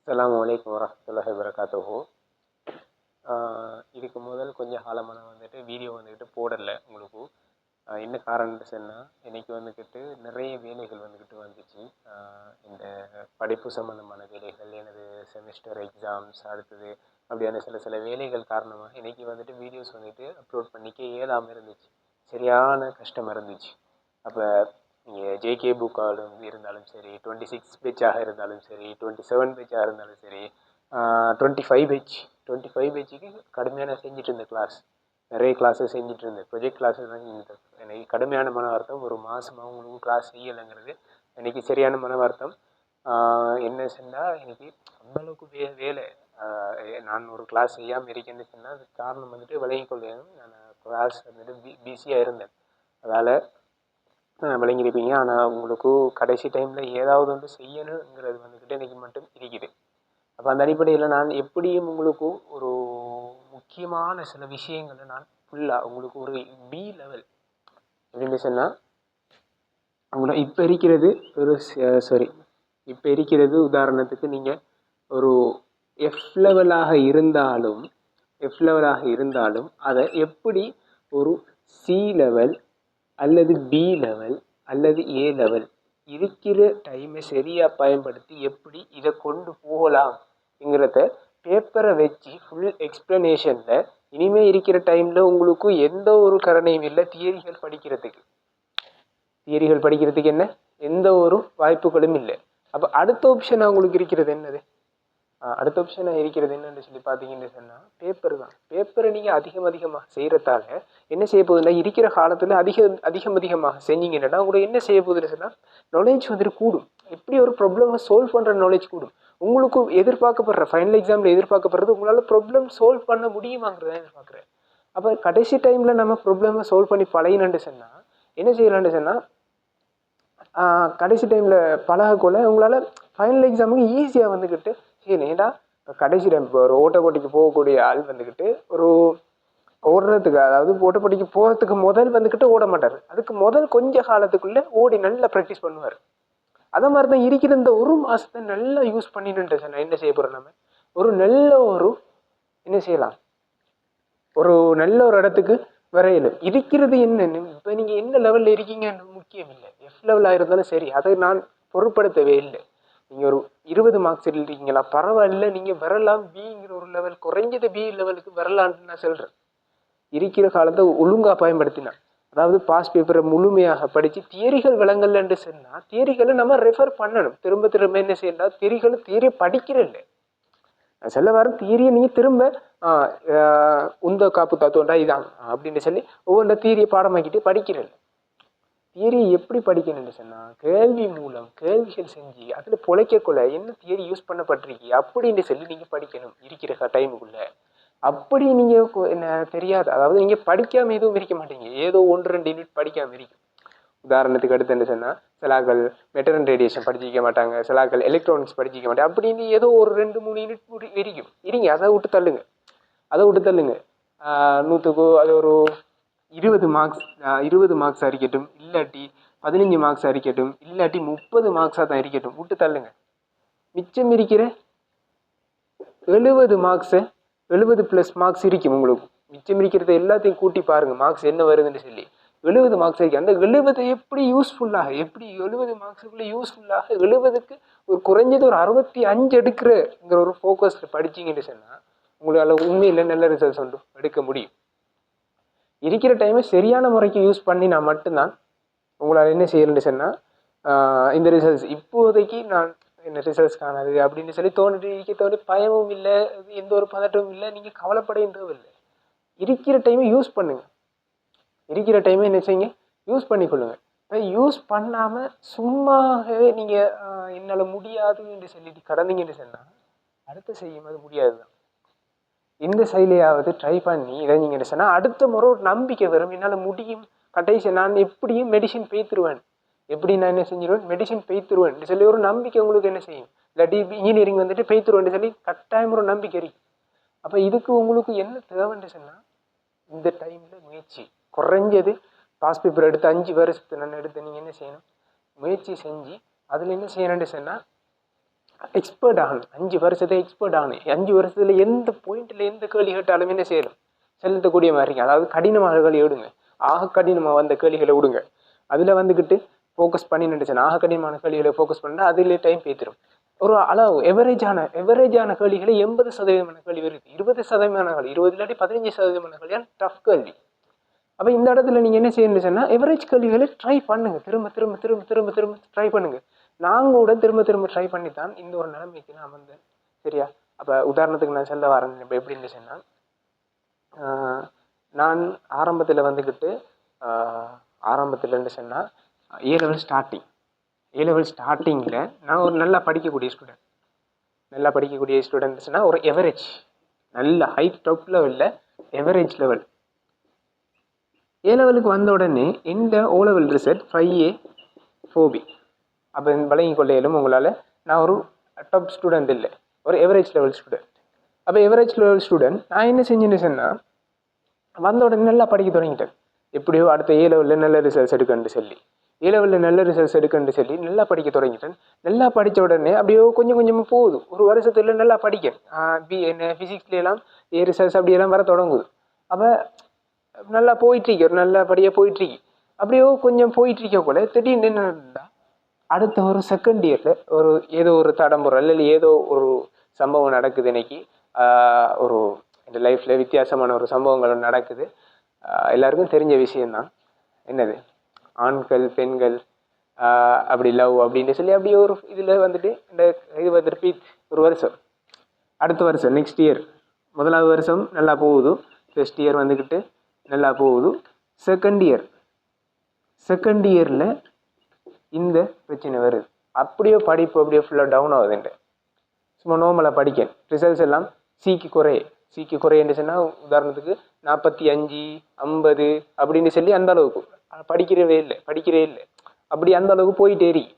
அஸ்ஸலாமு அலைக்கும் வரஹ்மத்துல்லாஹி வபரகாத்துஹு. இதுக்கு முதல் கொஞ்சம் காலமாக நான் வீடியோ போடலை உங்களுக்கு. என்ன காரணம்னு சொன்னால், இன்றைக்கி நிறைய வேலைகள் வந்துச்சு. இந்த படிப்பு சம்மந்தமான வேலைகள், எனது செமிஸ்டர் எக்ஸாம்ஸ், அடுத்தது அப்படியான சில சில வேலைகள் காரணமாக இன்றைக்கி வீடியோஸ் அப்லோட் பண்ணிக்க இயலாமல் இருந்துச்சு. சரியான கஷ்டமாக இருந்துச்சு. அப்போ நீங்கள் ஜேகே புக்காக இருந்தாலும் சரி, 26 பேஜாக இருந்தாலும் சரி, 27 பேஜாக இருந்தாலும் சரி, 25 பேஜுக்கு கடுமையான செஞ்சுட்டு இருந்த கிளாஸ், நிறைய கிளாஸஸ் செஞ்சுட்டு இருந்தேன். ப்ரொஜெக்ட் கிளாஸஸ் தான் செஞ்சுட்டு எனக்கு கடுமையான மன வருத்தம். ஒரு மாதமாக உங்களுக்கு கிளாஸ் செய்யலைங்கிறது எனக்கு சரியான மன வருத்தம். என்ன சொன்னால், எனக்கு அந்தளவுக்கு வேலை. நான் ஒரு கிளாஸ் செய்யாமல் இருக்கேன்னு சொன்னால் அதுக்கு காரணம் விளங்கிக்கொள்வேன். நான் கிளாஸ் பிஸியாக இருந்தேன். அதால் விளங்கியிருப்பீங்க. ஆனால் உங்களுக்கு கடைசி டைமில் ஏதாவது ஒன்று செய்யணுங்கிறது எனக்கு மட்டும் இருக்குது. அப்போ அந்த அடிப்படையில் நான் எப்படியும் உங்களுக்கு ஒரு முக்கியமான சில விஷயங்களை நான் ஃபுல்லாக உங்களுக்கு ஒரு பி லெவல் எப்படின்னு சொன்னால், உங்களை இப்போ இருக்கிறது உதாரணத்துக்கு நீங்கள் ஒரு எஃப் லெவலாக இருந்தாலும் அதை எப்படி ஒரு சி லெவல் அல்லது பி லெவல் அல்லது ஏ லெவல் இருக்கிற டைமை சரியாக பயன்படுத்தி எப்படி இதை கொண்டு போகலாம்ங்கிறத பேப்பரை வச்சு ஃபுல் எக்ஸ்ப்ளனேஷனில் இனிமேல் இருக்கிற டைமில் உங்களுக்கு எந்த ஒரு கரணையும் இல்லை. தியரிகள் படிக்கிறதுக்கு என்ன எந்த ஒரு வாய்ப்புகளும் இல்லை. அப்போ அடுத்த ஆப்ஷனாக உங்களுக்கு இருக்கிறது என்னது? அடுத்த ஆப்ஷனாக இருக்கிறது என்னன்னு சொல்லி பார்த்தீங்கன்னு சொன்னால், பேப்பர் தான். பேப்பரை நீங்கள் அதிகமாக செய்கிறதால என்ன செய்ய போகுதுன்னா, இருக்கிற காலத்தில் அதிகமாக செஞ்சீங்கன்னா உங்களுக்கு என்ன செய்ய போகுதுன்னு சொன்னால், நாலேஜ் கூடும். எப்படி ஒரு ப்ராப்ளமை சால்வ் பண்ணுற நாலேஜ் கூடும். உங்களுக்கு எதிர்பார்க்கப்படுற ஃபைனல் எக்ஸாமில் எதிர்பார்க்கப்படுறது உங்களால் ப்ராப்ளம் சால்வ் பண்ண முடியுமாங்கிறத எதிர்பார்க்குறேன். அப்போ கடைசி டைமில் நம்ம ப்ராப்ளமை சால்வ் பண்ணி பழகினு சொன்னால் என்ன செய்யலான்னு சொன்னால், கடைசி டைமில் பழகக்குள்ள உங்களால் ஃபைனல் எக்ஸாமுக்கு ஈஸியாக சரி ஏண்டா கடைசி டைம் இப்போ ஒரு ஓட்டப்போட்டிக்கு போகக்கூடிய ஆள் ஒரு ஓடுறதுக்கு, அதாவது ஓட்டப்போட்டிக்கு போகிறதுக்கு முதல் ஓட மாட்டார். அதுக்கு முதல் கொஞ்ச காலத்துக்குள்ளே ஓடி நல்லா ப்ராக்டிஸ் பண்ணுவார். அதே மாதிரி தான் இருக்கிற இந்த ஒரு மாதத்தை நல்லா யூஸ் பண்ணிட்டு சொன்னால் என்ன செய்ய போகிறோம், நம்ம ஒரு என்ன செய்யலாம், ஒரு நல்ல ஒரு இடத்துக்கு வரையணும். இருக்கிறது என்னன்னு இப்போ நீங்கள் என்ன லெவலில் இருக்கீங்கன்னு முக்கியம் இல்லை. எஃப் லெவலாக இருந்தாலும் சரி, அதை நான் பொருட்படுத்தவே இல்லை. நீங்கள் ஒரு 20 மார்க்ஸ் இருக்கீங்களா, பரவாயில்ல, நீங்கள் வரலாம். பிங்கிற ஒரு லெவல், குறைஞ்சது பி லெவலுக்கு வரலான்னு நான் சொல்கிறேன். இருக்கிற காலத்தை ஒழுங்காக பயன்படுத்தினான். அதாவது பாஸ் பேப்பரை முழுமையாக படித்து தியரிகள் விளங்கலன்னு சொன்னால் தியரிகளை நம்ம ரெஃபர் பண்ணணும். திரும்ப என்ன செய்யலாம், தியரி படிக்கிறதில்லை. சில வாரம் தியரியை நீங்கள் திரும்ப உந்த காப்பு தத்துவண்டா இதான் அப்படின்னு சொல்லி ஒவ்வொன்ற தியரியை பாடமாக்கிட்டு படிக்கிறது. தியரியை எப்படி படிக்கணும்னு சொன்னால், கேள்வி மூலம் கேள்விகள் செஞ்சு அதில் பொழைக்கக்குள்ள என்ன தியரி யூஸ் பண்ணப்பட்டிருக்கு அப்படின்னு சொல்லி நீங்கள் படிக்கணும் இருக்கிற டைமுக்குள்ள. அப்படி நீங்கள் என்ன தெரியாது, அதாவது நீங்கள் படிக்காமல் எதுவும் இருக்க மாட்டீங்க. ஏதோ 1-2 யூனிட் படிக்காமல் இருக்கும். உதாரணத்துக்கு அடுத்து என்ன சொன்னால், சிலாக்கள் மெட்டர் அண்ட் ரேடியேஷன் படிச்சிக்க மாட்டாங்க, சிலாக்கள் எலக்ட்ரானிக்ஸ் படிச்சிக்க மாட்டாங்க. அப்படின்னு ஏதோ ஒரு 2-3 யூனிட் இருக்கும். இருங்க, அதை விட்டு தள்ளுங்க. 100க்கு அது ஒரு 20 மார்க்ஸ் அறிக்கட்டும், இல்லாட்டி 15 மார்க்ஸ் அறிக்கட்டும், இல்லாட்டி 30 மார்க்ஸாக தான் இருக்கட்டும், விட்டு தள்ளுங்க. மிச்சம் இருக்கிற 70 மார்க்ஸை 70+ மார்க்ஸ் இருக்கும் உங்களுக்கு. மிச்சம் இருக்கிறத எல்லாத்தையும் கூட்டி பாருங்க, மார்க்ஸ் என்ன வருதுன்னு சொல்லி. 70 மார்க்ஸ் இருக்கு. அந்த 70 எப்படி 70 மார்க்ஸுக்குள்ள யூஸ்ஃபுல்லாக 70க்கு ஒரு குறைஞ்சது ஒரு 65 எடுக்கிறங்கிற ஒரு ஃபோக்கஸ் படிச்சிங்கன்னு சொன்னால் உங்களால் உண்மையில் நல்ல ரிசல்ட்ஸ் எடுக்க முடியும். இருக்கிற டைமை சரியான முறைக்கு யூஸ் பண்ணினா மட்டும்தான் உங்களால் என்ன செய்யணும்னு சொன்னால், இந்த ரிசல்ட்ஸ் இப்போதைக்கு நான் என்ன ரிசல்ட்ஸ் காணாது அப்படின்னு சொல்லி தோணி பயமும் இல்லை, எந்த ஒரு பதட்டமும் இல்லை, நீங்கள் கவலைப்படையும் இல்லை. இருக்கிற டைமை யூஸ் பண்ணுங்க. இருக்கிற டைமை என்ன செய்யுங்க, யூஸ் பண்ணிக்கொள்ளுங்க. யூஸ் பண்ணாமல் சும்மாவே நீங்கள் என்னால் முடியாது என்று சொல்லிட்டு கடந்தீங்கன்னு சொன்னால் அடுத்து செய்யும் அது முடியாது தான். இந்த செயலையாவது ட்ரை பண்ணி இதை நீங்கள் சொன்னால் அடுத்த முறை ஒரு நம்பிக்கை வரும், என்னால் முடியும், கடைசி நான் எப்படியும் மெடிசின் பேய்த்துருவேன், எப்படி நான் என்ன செஞ்சிருவேன், மெடிசின் பேய்த்துருவேன் சொல்லி ஒரு நம்பிக்கை உங்களுக்கு என்ன செய்யும். இல்லாட்டி இன்ஜினியரிங் பேய்த்துருவேன் சொல்லி கட்டாயம் ஒரு நம்பிக்கை இருக்கு. அப்போ இதுக்கு உங்களுக்கு என்ன தேவைன்னு சொன்னால், இந்த டைமில் முயற்சி, குறைஞ்சது பாஸ் பேப்பர் எடுத்து 5 வருஷத்தை நான் எடுத்து நீங்கள் என்ன செய்யணும், முயற்சி செஞ்சு அதில் என்ன செய்யணும்னு சொன்னால் எக்ஸ்பர்ட் ஆகணும். 5 வருஷத்தை எக்ஸ்பர்ட் ஆகணும். 5 வருஷத்துல எந்த பாயிண்ட்ல எந்த கேள்வி கேட்டாலும் என்ன செய்யணும், செலுத்தக்கூடிய மாதிரி. அதாவது கடினமான கேள்வி விடுங்க, ஆக கடினமா வந்த கேள்விகளை விடுங்க. அதுல வந்துக்கிட்டு ஃபோக்கஸ் பண்ணி நின்றுச்சுன்னா, ஆக கடினமான கேள்விகளை ஃபோக்கஸ் பண்ணா அதுலேயே டைம் பேத்திரும். ஒரு அளவு எவரேஜான கேள்விகளை 80% கேள்வி இருக்கு. 20% கேள்வி, 20 இல்லாட்டி 15% கேள்வி டஃப் கேள்வி. அப்போ இந்த இடத்துல நீங்கள் என்ன செய்யணும்னு சொன்னால், எவரேஜ் கேள்விகளை ட்ரை பண்ணுங்க. திரும்ப திரும்ப திரும்ப திரும்ப திரும்ப ட்ரை பண்ணுங்க. நாங்கள் கூட திரும்ப திரும்ப ட்ரை பண்ணி தான் இந்த ஒரு நிலைமைக்கு நான் வந்தேன். சரியா? அப்போ உதாரணத்துக்கு நான் சொல்ல வரேன். இப்போ எப்படி இருந்துச்சுன்னா, நான் ஆரம்பத்தில் வந்துக்கிட்டு ஆரம்பத்தில் இருந்துச்சுன்னா ஏ லெவல் ஸ்டார்டிங்கில் நான் ஒரு நல்லா படிக்கக்கூடிய ஸ்டூடெண்ட்ஸ்னா ஒரு எவரேஜ், நல்ல ஹை டாப் லெவலில் எவரேஜ் லெவல். ஏ லெவலுக்கு வந்த உடனே இந்த ஓ லெவல் ரிசல்ட் 5A 4B. அப்போ வழங்கி கொள்ளையிலும் உங்களால் நான் ஒரு டாப் ஸ்டூடெண்ட் இல்லை, ஒரு எவரேஜ் லெவல் ஸ்டூடெண்ட். அப்போ எவரேஜ் லெவல் ஸ்டூடெண்ட் நான் என்ன செஞ்சேன்னு சொன்னால், வந்த உடனே நல்லா படிக்க தொடங்கிட்டேன். எப்படியோ அடுத்த ஏ லெவலில் நல்ல ரிசல்ட்ஸ் எடுக்கணுன்னு சொல்லி நல்லா படிக்க தொடங்கிட்டேன். நல்லா படித்த உடனே அப்படியோ கொஞ்சம் கொஞ்சமாக போகுது. ஒரு வருஷத்துல நல்லா படிக்கேன். ஃபிசிக்ஸ்லாம் ஏ ரிசல்ட்ஸ் அப்படியெல்லாம் வர தொடங்குது. அப்போ நல்லா போயிட்டுருக்கு, ஒரு நல்லபடியாக போயிட்டுருக்கு. அப்படியோ கொஞ்சம் போயிட்டுருக்க கூட திடீர்னு என்னன்னா, அடுத்த ஒரு செகண்ட் இயரில் ஏதோ ஒரு தடம்புறல் இல்லை ஏதோ ஒரு சம்பவம் நடக்குது. இன்னைக்கு ஒரு இந்த லைஃப்பில் வித்தியாசமான ஒரு சம்பவங்கள் நடக்குது. எல்லாருக்கும் தெரிஞ்ச விஷயந்தான். என்னது, ஆண்கள் பெண்கள் அப்படி லவ் அப்படின்னு சொல்லி அப்படியே ஒரு இதில் வந்துட்டு இந்த இது வந்து ரிப்பீட். ஒரு வருஷம், அடுத்த வருஷம், நெக்ஸ்ட் இயர், முதலாவது வருஷம் நல்லா போகுது. ஃபர்ஸ்ட் இயர் வந்துக்கிட்டு நல்லா போகுது. செகண்ட் இயரில் இந்த பிரச்சனை வருது. அப்படியே படிப்பு அப்படியே ஃபுல்லாக டவுன் ஆகுதுண்டு. சும்மா நார்மலாக படிக்க ரிசல்ட்ஸ் எல்லாம் சீக்கு குறையன்னு சொன்னால், உதாரணத்துக்கு 45, 50 அப்படின்னு சொல்லி அந்த அளவுக்கு படிக்கிறவே இல்லை. அப்படி அந்த அளவுக்கு போயிட்டே இருக்கு.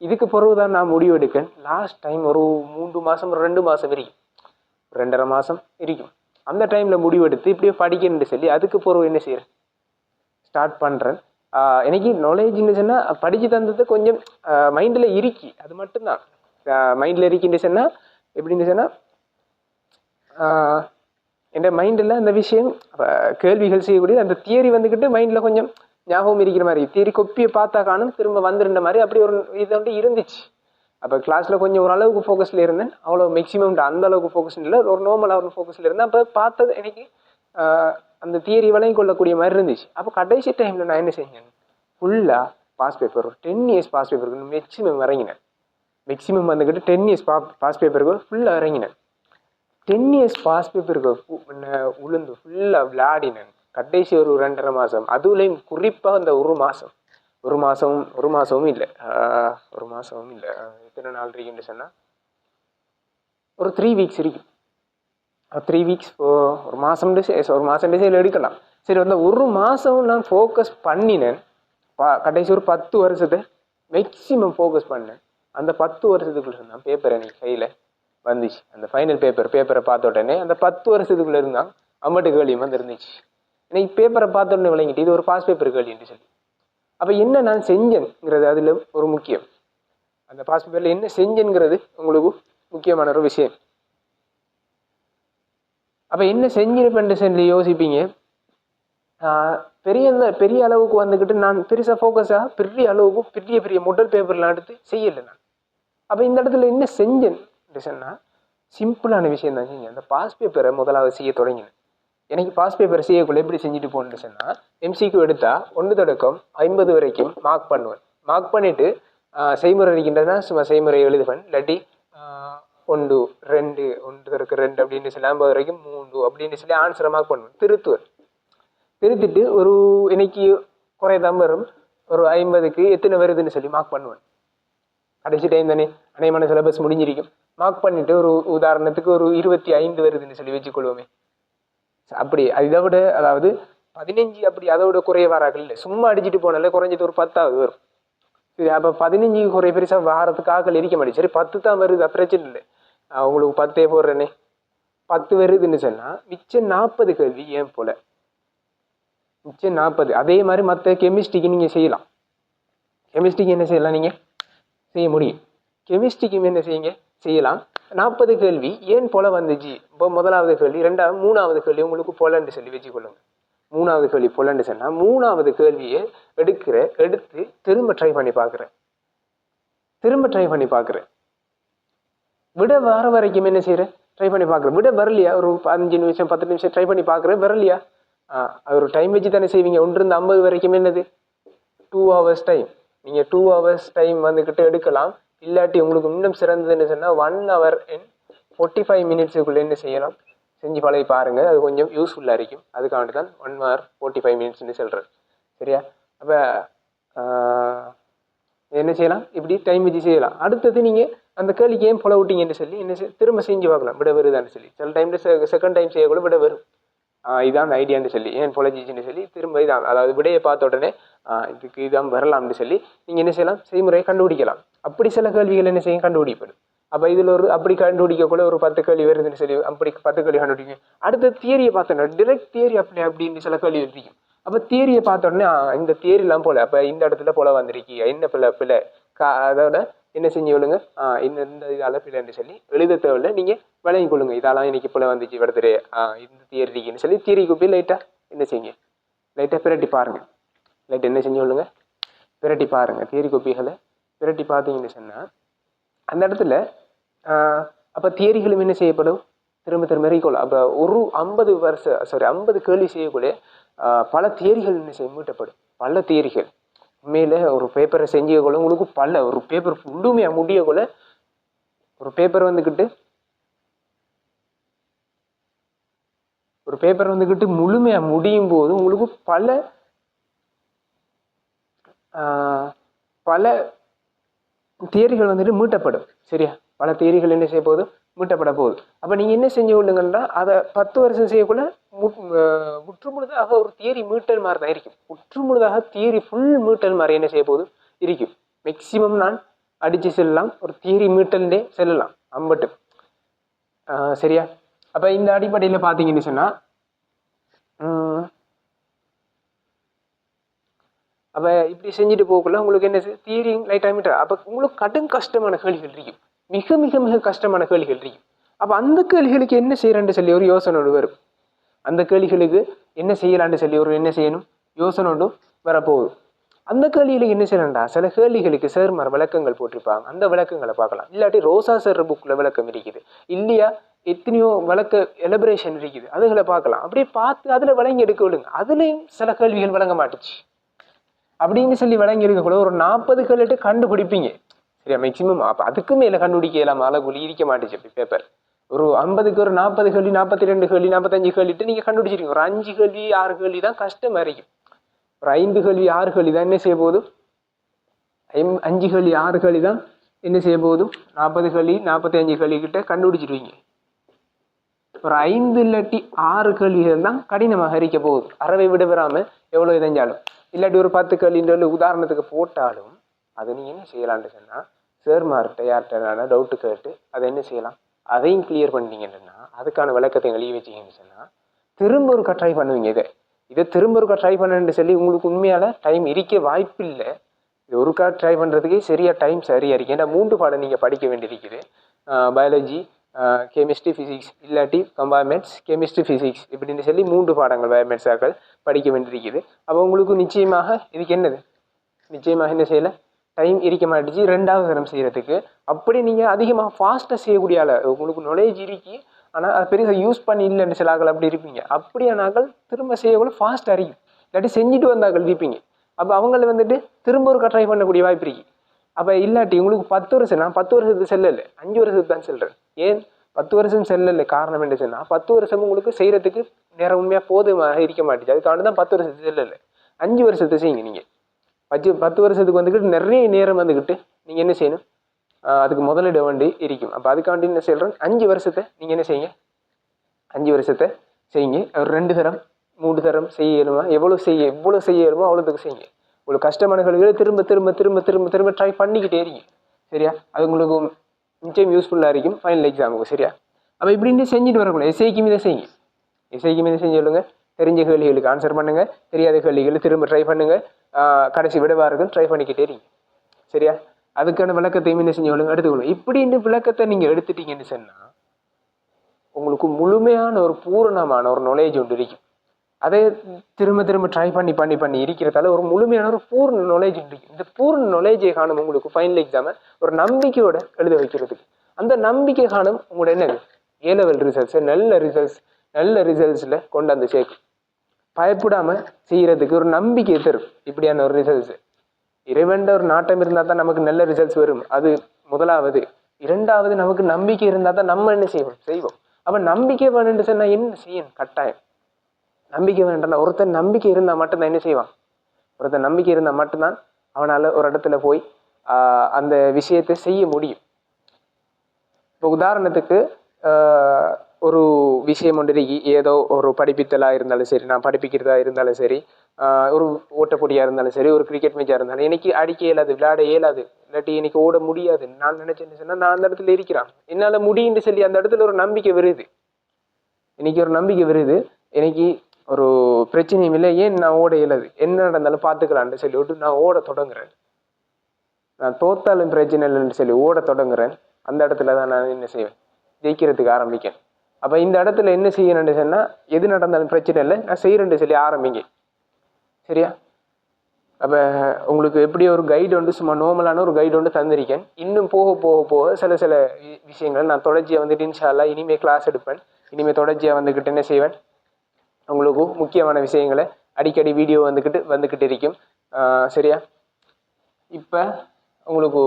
இதுக்கு பிறகு தான் நான் முடிவு எடுக்கேன். லாஸ்ட் டைம் ஒரு 3 மாதம், 2 மாதம் இருக்கும், 2.5 மாதம் இருக்கும். அந்த டைமில் முடிவெடுத்து இப்படியே படிக்கணுன்னு சொல்லி அதுக்கு பிறகு என்ன செய்கிறேன், ஸ்டார்ட் பண்ணுறேன். எனக்கு நாலேஜ்னு சொன்னால் படித்து தந்தது கொஞ்சம் மைண்டில் இருக்கி, அது மட்டும்தான் மைண்டில் இருக்குன்னு சொன்னால். எப்படின்னு சொன்னால், என் மைண்டில் அந்த விஷயம் கேள்விகள் செய்யக்கூடிய அந்த தியரி வந்துக்கிட்டு மைண்டில் கொஞ்சம் ஞாபகம் இருக்கிற மாதிரி, தியரி கொப்பியை பார்த்தா காணும் திரும்ப வந்துருந்த மாதிரி அப்படி ஒரு இது வந்து இருந்துச்சு. அப்போ கிளாஸில் கொஞ்சம் ஓரளவுக்கு ஃபோக்கஸில் இருந்தேன். அவ்வளோ மேக்ஸிமம் அந்த அளவுக்கு ஃபோக்கஸ் இல்லை, ஒரு நார்மலாக ஒரு ஃபோக்கஸில் இருந்தேன். அப்போ பார்த்தது எனக்கு அந்த தியரி வளையும் கொள்ளக்கூடிய மாதிரி இருந்துச்சு. அப்போ கடைசி டைமில் நான் என்ன செஞ்சேன், ஃபுல்லாக பாஸ் பேப்பர், ஒரு 10 இயர்ஸ் பாஸ் பேப்பருக்கு மேக்ஸிமம் இறங்கினேன். மேக்ஸிமம் வந்துக்கிட்டு 10 இயர்ஸ் பாஸ் பேப்பருக்கு ஃபுல்லாக இறங்கினேன். 10 இயர்ஸ் பாஸ் பேப்பருக்கு உளுந்து ஃபுல்லாக விளையாடினேன். கடைசி ஒரு 2.5 மாதம், அதுலேயும் குறிப்பாக அந்த ஒரு மாதமும் இல்லை, எத்தனை நாள் இருக்குன்னு சொன்னால் ஒரு 3 வீக்ஸ் இருக்கு. 3 வீக்ஸ் ஒரு மாதம் டிசைல் எடுக்கலாம். சரி, அந்த ஒரு மாதம் நான் ஃபோக்கஸ் பண்ணினேன். கடைசி ஒரு 10 வருஷத்தை மேக்ஸிமம் ஃபோக்கஸ் பண்ணேன். அந்த 10 வருஷத்துக்குள்ள இருந்தான் பேப்பர் எனக்கு கையில் வந்துச்சு. அந்த ஃபைனல் பேப்பரை பார்த்த உடனே அந்த 10 வருஷத்துக்குள்ளே இருந்தான் அம்மட்டு கேள்வியும் வந்து இருந்துச்சு. இன்னைக்கு பேப்பரை பார்த்த உடனே விளங்கிட்டு இது ஒரு பாஸ் பேப்பர் கேள்வின்னு சொல்லி. அப்போ என்ன நான் செஞ்சேங்கிறது அதில் ஒரு முக்கியம். அந்த பாஸ் பேப்பரில் என்ன செஞ்சேங்கிறது உங்களுக்கு முக்கியமான ஒரு விஷயம். அப்போ என்ன செஞ்சிருப்பேன்னு சொல்லி யோசிப்பீங்க. பெரிய அளவுக்கு வந்துக்கிட்டு நான் பெருசாக ஃபோக்கஸாக பெரிய அளவுக்கு பெரிய முதல் பேப்பர்லாம் எடுத்து செய்யலை நான். அப்போ இந்த இடத்துல என்ன செஞ்சேன்னு சொன்னால் சிம்பிளான விஷயம் தான் செஞ்சேன். அந்த பாஸ் பேப்பரை முதலாவது செய்ய தொடங்கினேன். எனக்கு பாஸ் பேப்பர் செய்யக்குள்ள எப்படி செஞ்சுட்டு போகணுன்னு சொன்னால், எம்சிக்கு எடுத்தால் 1 தொடக்கம் 50 வரைக்கும் மார்க் பண்ணுவேன். மார்க் பண்ணிவிட்டு செய்முறை இருக்கின்றதுனா சும்மா செய்முறை எழுதுவேன். இல்லாட்டி 1, 2, 1 தொடக்கம் 2 அப்படின்னு சொல்லி 50 வரைக்கும் 3 அப்படின்னு சொல்லி ஆன்சரை மார்க் பண்ணுவேன். திருத்திட்டு ஒரு இன்னைக்கு குறையதான் வரும், ஒரு 50க்கு எத்தனை வருதுன்னு சொல்லி மார்க் பண்ணுவேன். கடைசி டைம் தானே, அநேகமான சிலபஸ் முடிஞ்சிருக்கும். மார்க் பண்ணிவிட்டு ஒரு உதாரணத்துக்கு ஒரு 25 வருதுன்னு சொல்லி வச்சுக்கொள்வோமே. அப்படி இதை விட, அதாவது 15 அப்படி அதை விட குறைய வரார்கள் இல்லை, சும்மா அடிச்சுட்டு போனாலே குறைஞ்சது ஒரு 10ஆவது வரும். சரி, அப்போ 15 குறைய பெருசாக வாரத்துக்கு ஆக்கள் இருக்க மாட்டேன். சரி, 10 தான் வருது, பிரச்சனை இல்லை, உங்களுக்கு 10 போடுறேனே. 10 வருதுன்னு சொன்னால் மிச்சம் 40 கேள்வி ஏன் போல, மிச்சம் 40. அதே மாதிரி மற்ற கெமிஸ்ட்ரிக்கு நீங்கள் செய்யலாம். கெமிஸ்ட்ரிக்கு என்ன செய்யலாம், நீங்கள் செய்ய முடியும். கெமிஸ்ட்ரிக்கும் என்ன செய்யுங்க செய்யலாம். 40 கேள்வி ஏன் போல வந்துச்சு. இப்போ முதலாவது கேள்வி, ரெண்டாவது, மூணாவது கேள்வி உங்களுக்கு போலன்னு சொல்லி வச்சுக்கொள்ளுங்க. மூணாவது கேள்வி போலன்னு சொன்னா மூணாவது கேள்வியை எடுத்து திரும்ப ட்ரை பண்ணி பார்க்குறேன். விட வர வரைக்கும் என்ன செய்யறேன், ட்ரை பண்ணி பார்க்குறேன். விட வரலையா, ஒரு 5 நிமிஷம் 10 நிமிஷம் ட்ரை பண்ணி பார்க்குறேன், வரலையா. ஒரு டைம் வச்சு தானே செய்வீங்க. 1-50 வரைக்கும் என்னது 2 hours டைம். நீங்கள் 2 hours டைம் வந்துக்கிட்டு எடுக்கலாம். இல்லாட்டி உங்களுக்கு இன்னும் சிறந்ததுன்னு சொன்னால் 1 hour and 45 minutes என்ன செய்யலாம், செஞ்சு பழகி பாருங்க. அது கொஞ்சம் யூஸ்ஃபுல்லாக இருக்கும். அதுக்காண்டி தான் 1 hour 45 minutes சொல்கிறேன். சரியா. அப்போ என்ன செய்யலாம், இப்படி டைம் வச்சு செய்யலாம். அடுத்தது நீங்கள் அந்த கேள்விக்கு ஏன் போல விட்டீங்கன்னு சொல்லி என்ன திரும்ப செஞ்சு பார்க்கலாம், விட வருதான்னு சொல்லி. சில டைமில் செகண்ட் டைம் செய்யக்கூட விட வரும். இதான் ஐடியான்னு சொல்லி ஏன் பொலஜிச்சுன்னு சொல்லி திரும்ப இதான், அதாவது விடையை பார்த்த உடனே இதுக்கு இதான் வரலாம்னு சொல்லி நீங்கள் என்ன செய்யலாம், செய்முறையை கண்டுபிடிக்கலாம். அப்படி சில கேள்விகள் என்ன செய்யும் கண்டுபிடிப்படும். அப்போ இதில் அப்படி கண்டுபிடிக்கக்கூட ஒரு 10 கேள்வி வருதுன்னு சொல்லி அப்படி 10 கேள்வி கண்டுபிடிக்கும். அடுத்த தியரியை பார்த்தோன்னா டிரெக்ட் தியரி அப்படின்னு சில கேள்வி இருக்கும். அப்போ தியரியை பார்த்த உடனே இந்த தியரிலாம் போல, அப்போ இந்த இடத்துல போல வந்திருக்கு, என்ன பிள்ளை அதோட என்ன செஞ்சு விழுங்க, இந்த இதால் பிள்ளைன்னு சொல்லி எழுத தேவையில்லை, நீங்கள் விளங்கி கொள்ளுங்க. இதெல்லாம் இன்னைக்கு போல வந்துச்சு இடத்துல இந்த தியரி இருக்குன்னு சொல்லி தியரிக்கு போய் லைட்டாக என்ன செய்யுங்க, லைட்டாக பிரட்டி பாருங்கள். லைட்டாக என்ன செஞ்சு விழுங்க, பிரட்டி பாருங்கள். தியரி கோப்பிகளை பிரட்டி பார்த்தீங்கன்னு சொன்னால் அந்த இடத்துல அப்போ தியரிகளும் என்ன செய்யப்படும், திரும்ப ரீகோல். அப்போ ஒரு 50 கேள்வி செய்யக்கூடிய பல தியரிகள் என்ன செய்ய மீட்டப்படும். பல தியரிகள் உண்மையில ஒரு பேப்பரை செஞ்சக்கொள்ள உங்களுக்கு ஒரு பேப்பர் முழுமையாக முடியக்கொள்ள ஒரு பேப்பர் வந்துக்கிட்டு முழுமையாக முடியும் போது உங்களுக்கு பல தியரிகள் வந்துட்டு மீட்டப்படும். சரியா. பல தியரிகள் என்ன செய்ய போகுது, மீட்டப்பட போகுது. அப்போ நீங்கள் என்ன செஞ்சு கொள்ளுங்கன்னா அதை 10 வருஷம் செய்யக்குள்ள முற்றுமுழுதாக ஒரு தியரி மீட்டல் மாதிரி தான் இருக்கும். முற்றுமுழுதாக தியரி ஃபுல் மீட்டல் மாதிரி என்ன செய்ய போகுது இருக்கும். மேக்சிமம் நான் அடித்து செல்லலாம், ஒரு தியரி மீட்டல்லே செல்லலாம் அம்பட்டு. சரியா. அப்போ இந்த அடிப்படையில் பார்த்தீங்கன்னு சொன்னால் அப்போ இப்படி செஞ்சுட்டு போகக்குள்ள உங்களுக்கு என்ன தியரி லைட்டாக மீட்டர். அப்போ உங்களுக்கு கடும் கஷ்டமான கேள்விகள் இருக்கும், மிக மிக மிக கஷ்டமான கேள்விகள் இருக்கும். அப்போ அந்த கேள்விகளுக்கு என்ன செய்யறான்னு சொல்லி ஒரு யோசனை வரும். அந்த கேள்விகளுக்கு என்ன செய்யலான்னு சொல்லி ஒரு என்ன செய்யணும் யோசனை ஒன்று வரப்போகுது. அந்த கேள்விகளுக்கு என்ன செய்யலாம்டா, சில கேள்விகளுக்கு சார் விளக்கங்கள் போட்டிருப்பாங்க, அந்த விளக்கங்களை பார்க்கலாம். இல்லாட்டி ரோசா சார் புக்கில் விளக்கம் இருக்குது, இல்லையா எத்தனையோ விளக்க எலபரேஷன் இருக்குது, அதுகளை பார்க்கலாம். அப்படியே பார்த்து அதில் விளங்கி எடுக்க விடுங்க. அதுலேயும் சில கேள்விகள் விளங்க மாட்டுச்சு அப்படின்னு சொல்லி விளங்கி எடுக்கக்கூட ஒரு 40 கேள்விட்டு கண்டுபிடிப்பீங்க. சரியா. மேக்சிமம் அப்போ அதுக்கு மேலே கண்டுபிடிக்கலாம் அளவுக்குள்ளே இருக்க மாட்டுச்சு. அப்படி பேப்பர் ஒரு 50க்கு ஒரு 40 கேள்வி 42 கேள்வி 45 கேள்விட்டு நீங்கள் கண்டுபிடிச்சிருக்கீங்க. ஒரு 5 கேள்வி 6 கேள்வி தான் கஷ்டமாக இருக்கும். ஒரு 5 கேள்வி 6 கேள்வி தான் என்ன செய்ய போகுது, 5 கேள்வி 6 கேள்வி தான் என்ன செய்ய போகுது, 40 கேள்வி 45 கேள்வி கிட்ட கண்டுபிடிச்சிருவீங்க. ஒரு 5 இல்லாட்டி 6 கேள்விகள் தான் கடினமாக இருக்க போகுது. அறவை விட பெறாமல் எவ்வளோ இதைஞ்சாலும். இல்லாட்டி ஒரு 10 கேள்வின்ற உதாரணத்துக்கு போட்டாலும் அது நீங்கள் என்ன செய்யலான்னு சொன்னால் சேர்மார்கிட்ட யார்கிட்ட டவுட்டு கேட்டு அதை என்ன செய்யலாம், அதையும் கிளியர் பண்ணிட்டீங்கன்னா அதுக்கான விளக்கத்தை எழுதி வச்சிங்கன்னு சொன்னால் திரும்ப ஒருக்கா ட்ரை பண்ணுவீங்க. இதை திரும்ப ஒருக்கா ட்ரை பண்ணுன்னு சொல்லி உங்களுக்கு உண்மையால் டைம் இருக்க வாய்ப்பு இல்லை. இது ஒருக்கா ட்ரை பண்ணுறதுக்கே டைம் சரியாக இருக்குது. ஏன்னா 3 பாடம் நீங்கள் படிக்க வேண்டியிருக்குது. பயாலஜி, கெமிஸ்ட்ரி, ஃபிசிக்ஸ், இல்லாட்டி கம்பார்ட்மெண்ட்ஸ், கெமிஸ்ட்ரி, ஃபிசிக்ஸ் இப்படின்னு சொல்லி 3 பாடங்கள் பயோமேட்ஸாக்கள் படிக்க வேண்டியிருக்குது. அப்போ உங்களுக்கு நிச்சயமாக இதுக்கு நிச்சயமாக என்ன செய்யலை, டைம் இருக்க மாட்டேச்சு 2வது தரம் செய்கிறதுக்கு. அப்படி நீங்கள் அதிகமாக ஃபாஸ்ட்டாக செய்யக்கூடிய ஆள், உங்களுக்கு நாலேஜ் இருக்கு ஆனால் அது பெருசாக யூஸ் பண்ணி இல்லைன்னு சில ஆக்கள் அப்படி இருப்பீங்க. அப்படியானாக்கள் திரும்ப செய்யக்குள்ள ஃபாஸ்ட்டாக இருக்கும். இல்லாட்டி செஞ்சுட்டு வந்தாக்கள் இருப்பீங்க. அப்போ அவங்கள வந்துட்டு திரும்ப ஒரு ட்ரை பண்ணக்கூடிய வாய்ப்பு இருக்கு. அப்போ இல்லாட்டி உங்களுக்கு 10 வருஷம், நான் 10 வருஷத்துக்கு செல்லலை, 5 வருஷத்துக்கு தான் செல்றேன். ஏன் 10 வருஷம் செல்லலை காரணம் என்ன சொன்னால் 10 வருஷம் உங்களுக்கு செய்கிறதுக்கு நேரம் உண்மையாக போதுமாக இருக்க மாட்டேச்சு. அதுக்காக தான் 10 வருஷத்துக்கு செல்லலை. 5 வருஷத்தை செய்யுங்க. நீங்கள் 10 வருஷத்துக்கு வந்துக்கிட்டு நிறைய நேரம் வந்துக்கிட்டு நீங்கள் என்ன செய்யணும், அதுக்கு முதலிட வேண்டி இருக்கும். அப்போ அதுக்காண்டி என்ன செய்கிறேன், 5 வருஷத்தை நீங்கள் என்ன செய்யுங்க, 5 வருஷத்தை செய்யுங்க. ஒரு 2 தரம் 3 தரம் செய்யணுமா, எவ்வளோ செய்யணுமோ அவ்வளோத்துக்கு செய்யுங்க. உங்களுக்கு கஷ்டமான கேள்விகளை திரும்ப திரும்ப திரும்ப திரும்ப திரும்ப ட்ரை பண்ணிக்கிட்டே இருங்க. சரியா. அது உங்களுக்கு நிச்சயம் யூஸ்ஃபுல்லாக இருக்கும் ஃபைனல் எக்ஸாமுக்கு. சரியா. அப்போ இப்படின்னு செஞ்சுட்டு வரக்கூடாது. எஸ்ஐக்கும் இதை செய்யுங்க. எஸ்ஐக்கும் இதை செஞ்சு சொல்லுங்கள். தெரிஞ்ச கேள்விகளுக்கு ஆன்சர் பண்ணுங்கள், தெரியாத கேள்விகளை திரும்ப ட்ரை பண்ணுங்கள். கடைசி விடவார்கள் ட்ரை பண்ணிக்கிட்டே இருங்க. சரியா. அதுக்கான விளக்கத்தையும் என்ன செஞ்சு எடுத்துக்கணும். இப்படின்னு விளக்கத்தை நீங்க எடுத்துட்டீங்கன்னு சொன்னா உங்களுக்கு முழுமையான ஒரு பூரணமான ஒரு நாலேஜ் ஒன்று இருக்கும். அதை திரும்ப திரும்ப ட்ரை பண்ணி பண்ணி பண்ணி இருக்கிறதால ஒரு முழுமையான ஒரு பூர்ண நாலேஜ் இருக்கும். இந்த பூர்ண நாலேஜை காணும் உங்களுக்கு ஃபைனல் எக்ஸாம ஒரு நம்பிக்கையோட எழுத வைக்கிறதுக்கு. அந்த நம்பிக்கை காணும் உங்களோட என்னது A-level ரிசல்ட்ஸ் நல்ல ரிசல்ட்ஸ்ல கொண்டு வந்து சேர்க்கும். பயப்படாம செய்யறதுக்கு ஒரு நம்பிக்கை தரும். இப்படியான ஒரு ரிசல்ட்ஸ் இறைவன் ஒரு நாட்டம் இருந்தா தான் நமக்கு நல்ல ரிசல்ட்ஸ் வரும். அது முதலாவது. இரண்டாவது நமக்கு நம்பிக்கை இருந்தா தான் நம்ம என்ன செய்வோம். அப்ப நம்பிக்கை வேணும்னு சொன்னா என்ன செய்யணும்? கட்டாயம் நம்பிக்கை வேண்டாம். ஒருத்தன் நம்பிக்கை இருந்தா மட்டும்தான் என்ன செய்வான். ஒருத்தன் நம்பிக்கை இருந்தா மட்டும்தான் அவனால ஒரு இடத்துல போய் அந்த விஷயத்தை செய்ய முடியும். இப்போ உதாரணத்துக்கு ஒரு விஷயம் ஒன்று ஏதோ ஒரு படிப்பித்தலா இருந்தாலும் சரி, நான் படிப்பிக்கிறதா இருந்தாலும் சரி, ஒரு ஓட்டப்பொடியா இருந்தாலும் சரி, ஒரு கிரிக்கெட் மேட்சா இருந்தாலும் எனக்கு அடிக்க இயலாது, விளையாட இயலாது, இல்லாட்டி எனக்கு ஓட முடியாது. நான் நினைச்சேன்னு சொன்னா நான் அந்த இடத்துல இருக்கிறான், என்னால முடியும்னு சொல்லி அந்த இடத்துல ஒரு நம்பிக்கை வருது. இன்னைக்கு ஒரு நம்பிக்கை வருது, எனக்கு ஒரு பிரச்சனையும் இல்லை, ஏன் நான் ஓட இயலாது, என்ன நடந்தாலும் பார்த்துக்கலான்னு சொல்லி விட்டு நான் ஓட தொடங்குறேன். நான் தோத்தாலும் பிரச்சனை இல்லைன்னு சொல்லி ஓட தொடங்குறேன். அந்த இடத்துல தான் நான் என்ன செய்வேன், ஜெயிக்கிறதுக்கு ஆரம்பிக்கேன். அப்போ இந்த இடத்துல என்ன செய்யணும்னு சொன்னா எது நடந்தாலும் பிரச்சனை இல்லை, நான் செய்யறேன்னு சொல்லி ஆரம்பிங்க. சரியா? அப்போ உங்களுக்கு எப்படி ஒரு கைடு ஒன்று சும்மா நார்மலான ஒரு கைடு ஒன்று தந்திருக்கேன். இன்னும் போக போக போக சில விஷயங்கள் நான் தொடர்ச்சியாக வந்துட்டு இன்ஷா அல்லாஹ் இனிமேல் கிளாஸ் எடுப்பேன். இனிமேல் தொடர்ச்சியாக வந்துக்கிட்டு என்ன செய்வேன், உங்களுக்கு முக்கியமான விஷயங்களை அடிக்கடி வீடியோ வந்துக்கிட்டு இருக்கும். சரியா? இப்போ உங்களுக்கு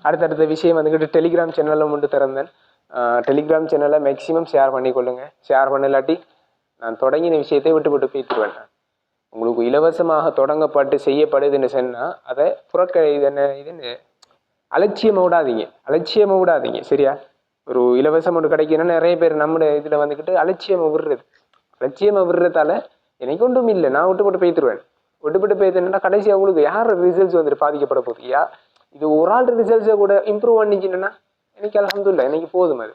அடுத்தடுத்த விஷயம் வந்துக்கிட்டு டெலிகிராம் சேனலில் மட்டும் திறந்தேன். டெலிகிராம் சேனலை மேக்ஸிமம் ஷேர் பண்ணிக்கொள்ளுங்க. ஷேர் பண்ணலாட்டி நான் தொடங்கின விஷயத்தை விட்டு பேசிடுவேன். உங்களுக்கு இலவசமாக தொடங்கப்பட்டு செய்யப்படுதுன்னு சொன்னால் அதை இதுன்னு அலட்சியமாக விடாதீங்க. சரியா? ஒரு இலவசம் ஒன்று கிடைக்குதுன்னா நிறைய பேர் நம்முடைய இதில் வந்துக்கிட்டு அலட்சியமாக விடுறதால எனக்கு ஒன்றும் இல்லை, நான் விட்டு பேசிடுவேன். விட்டு பேசுனா கடைசி அவங்களுக்கு யார் ரிசல்ட்ஸ் வந்துட்டு பாதிக்கப்பட போகுது. இது ஒரு ஆள் ரிசல்ட்ஸை கூட இம்ப்ரூவ் பண்ணிச்சுன்னா எனக்கு அல்ஹம்துலில்லாஹ் எனக்கு போதும் அது.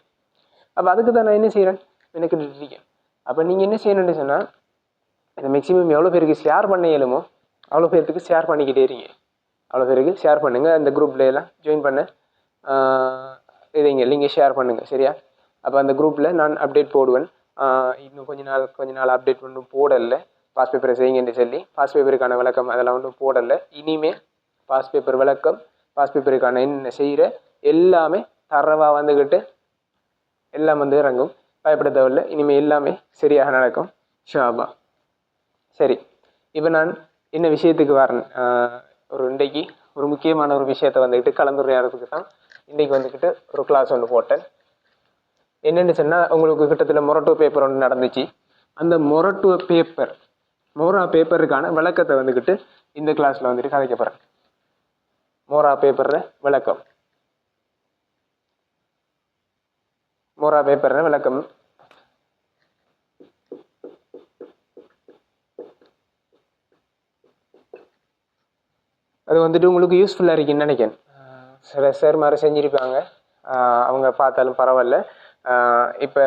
அப்போ அதுக்கு தான் நான் என்ன செய்கிறேன், எனக்கு இருக்கேன். அப்போ நீங்கள் என்ன செய்யணும்னு சொன்னால் இதை மேக்ஸிமம் எவ்வளோ பேருக்கு ஷேர் பண்ண இயலுமோ அவ்வளோ பேருக்கு ஷேர் பண்ணிக்கிட்டே இருங்க. அவ்வளோ பேருக்கு ஷேர் பண்ணுங்கள். அந்த குரூப்பில் எல்லாம் ஜாயின் பண்ண இதைங்க ஷேர் பண்ணுங்கள். சரியா? அப்போ அந்த குரூப்பில் நான் அப்டேட் போடுவேன். இன்னும் கொஞ்ச நாள் அப்டேட் ஒன்றும் போடலை. பாஸ் பேப்பரை செய்யுங்கன்னு சொல்லி பாஸ் பேப்பருக்கான விளக்கம் அதெல்லாம் ஒன்றும் போடலை. இனிமேல் பாஸ் பேப்பர் விளக்கம், பாஸ் பேப்பருக்கான என்ன செய்கிற எல்லாமே தரவாக வந்துக்கிட்டு எல்லாம் வந்து இறங்கும். பயப்பட தேவையில்லை. இனிமேல் எல்லாமே சரியாக நடக்கும் இன்ஷா அல்லாஹ். சரி, இப்போ நான் என்ன விஷயத்துக்கு வரேன், இன்றைக்கு ஒரு முக்கியமான ஒரு விஷயத்தை வந்துக்கிட்டு கலந்துரையாடுறதுக்கு தான் இன்றைக்கு வந்துக்கிட்டு ஒரு கிளாஸ் ஒன்று போட்டேன். என்னென்னு சொன்னால் உங்களுக்கு கிட்டத்தட்ட மொரட்டோ பேப்பர் ஒன்று நடந்துச்சு. அந்த மோரா பேப்பருக்கான விளக்கத்தை வந்துக்கிட்டு இந்த கிளாஸில் வந்துட்டு கதைக்க போகிறேன். மோரா பேப்பர் விளக்கம் அது வந்துட்டு உங்களுக்கு யூஸ்ஃபுல்லாக இருக்குன்னு நினைக்கிறேன். சில சார் மாதிரி செஞ்சுருப்பாங்க, அவங்க பார்த்தாலும் பரவாயில்ல. இப்போ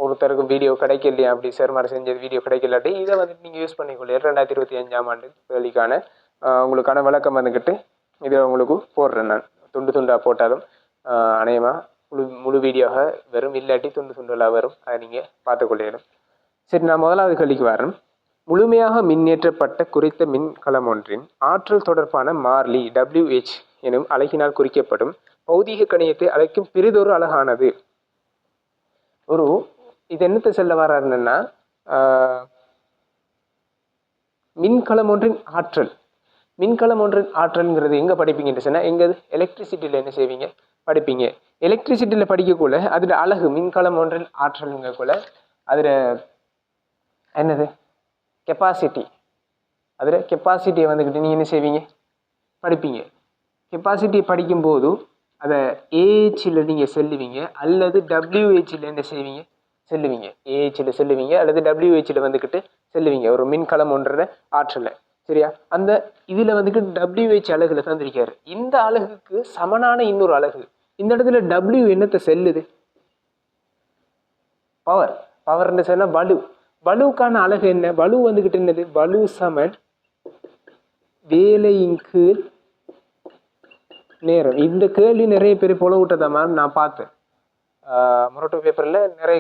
ஒருத்தருக்கு வீடியோ கிடைக்கலையா, அப்படி சார் மாதிரி செஞ்ச வீடியோ கிடைக்கலாட்டி இதை வந்துட்டு நீங்கள் யூஸ் பண்ணிக்கொள்ள 2025ஆம் ஆண்டு வேலைக்கான உங்களுக்கான விளக்கம் வந்துக்கிட்டு இதை உங்களுக்கு போடுறேன். நான் துண்டாக போட்டாலும் அநேகமாக முழு வீடியோவாக வரும், இல்லாட்டி துண்டுகளாக வரும். அதை நீங்கள் பார்த்துக்கொள்ளிடும். சரி, நான் முதலாவது கேள்விக்கு வரேன். முழுமையாக மின்னேற்றப்பட்ட குறித்த மின்கலம் ஒன்றின் ஆற்றல் தொடர்பான மாறிலி WH எனும் அலகினால் குறிக்கப்படும் பௌதீக கணியத்தை அழைக்கும் பெரிதொரு அலகானது. இது என்னத்தை சொல்ல வர்றாருன்னா, மின்கலம் ஒன்றின் ஆற்றல்ங்கிறது எங்கே படிப்பீங்கன்னு சொன்னால், எங்கேது எலக்ட்ரிசிட்டியில் என்ன செய்வீங்க படிப்பீங்க. எலக்ட்ரிசிட்டியில் படிக்கக்குள்ள அதில் அழகு மின்கலம் ஒன்றின் ஆற்றலுங்கக்குள்ள அதில் என்னது கெப்பாசிட்டியை வந்துக்கிட்டு நீங்கள் என்ன செய்வீங்க படிப்பீங்க. கெப்பாசிட்டியை படிக்கும்போது அதை ஏஹெச்சில் நீங்கள் செல்லுவீங்க அல்லது WHயில் என்ன செய்வீங்க செல்லுவீங்க. ஏஹெச்சில் செல்லுவீங்க அல்லது WHயில் வந்துக்கிட்டு செல்லுவீங்க ஒரு மின்கலம் ஒன்ற ஆற்றலை. சரியா? அந்த இதில் வந்துக்கிட்டு WH அலகுல தந்திருக்காரு. இந்த அலகுக்கு சமனான இன்னொரு அலகு. இந்த இடத்துல W என்னத்தை செல்லுது? பவர்ன்னு சொன்னால் வலுவுக்கான அலகு என்ன? வலு வந்துக்கிட்டு என்னது? வலு சமன் வேலையின் கீழ் நேரம். இந்த கேள்வி நிறைய பேர் புல விட்டதா மேம் நான் பார்த்தேன். மொரட்டோ பேப்பரில் நிறைய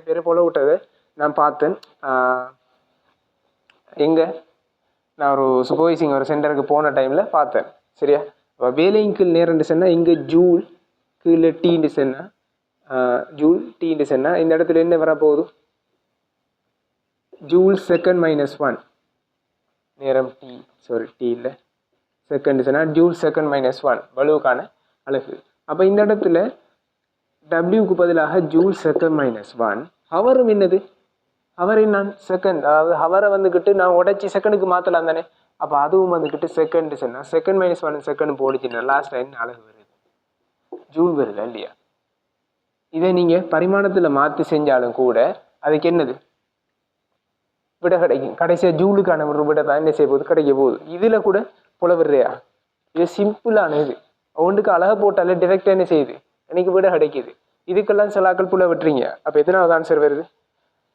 பேர் புல விட்டதை நான் பார்த்தேன். எங்கே நான் ஒரு சூப்பர்வைசிங் ஒரு சென்டருக்கு போன டைமில் பார்த்தேன். சரியா? வேலையின் கீழ் நேரம்னு சொன்னால் இங்கே ஜூல் கீழே டீன்னு சொன்னால் ஜூல் டீன்னு சொன்னால் இந்த இடத்துல என்ன வரப்போகுது? ஜூல் செகண்ட் -1 நேரம் டி, சாரி டி இல்லை செகண்ட் சொன்னால் ஜூல் செகண்ட் -1 வலுவுக்கான அலகு. அப்போ இந்த இடத்துல டபிள்யூக்கு பதிலாக ஜூல் செகண்ட் -1, ஹவரும் என்னது? ஹவரை நான் செகண்ட், அதாவது ஹவரை வந்துக்கிட்டு நான் உடைச்சி செகண்டுக்கு மாற்றலாம் தானே. அப்போ அதுவும் வந்துக்கிட்டு செகண்ட் சொன்னால் செகண்ட் -1 செகண்ட் போடுச்சுன்னா லாஸ்ட் லைன் அலகு வருது, ஜூல் வருதா இல்லையா? இதை நீங்கள் பரிமாணத்தில் மாற்றி செஞ்சாலும் கூட அதுக்கு என்னது விட கிடைக்கும். கடைசியாக ஜூலுக்கான ஒரு விட தான் என்ன செய்ய போகுது, கிடைக்க போகுது. இதில் கூட புலவர்றையா? இது சிம்பிளான இது. ஒன்றுக்கு அழகை போட்டாலே டிரெக்டாக என்ன செய்யுது, எனக்கு விட கிடைக்கிது. இதுக்கெல்லாம் சிலாக்கள் புல விட்டுறீங்க. அப்போ எத்தனாவது ஆன்சர் வருது?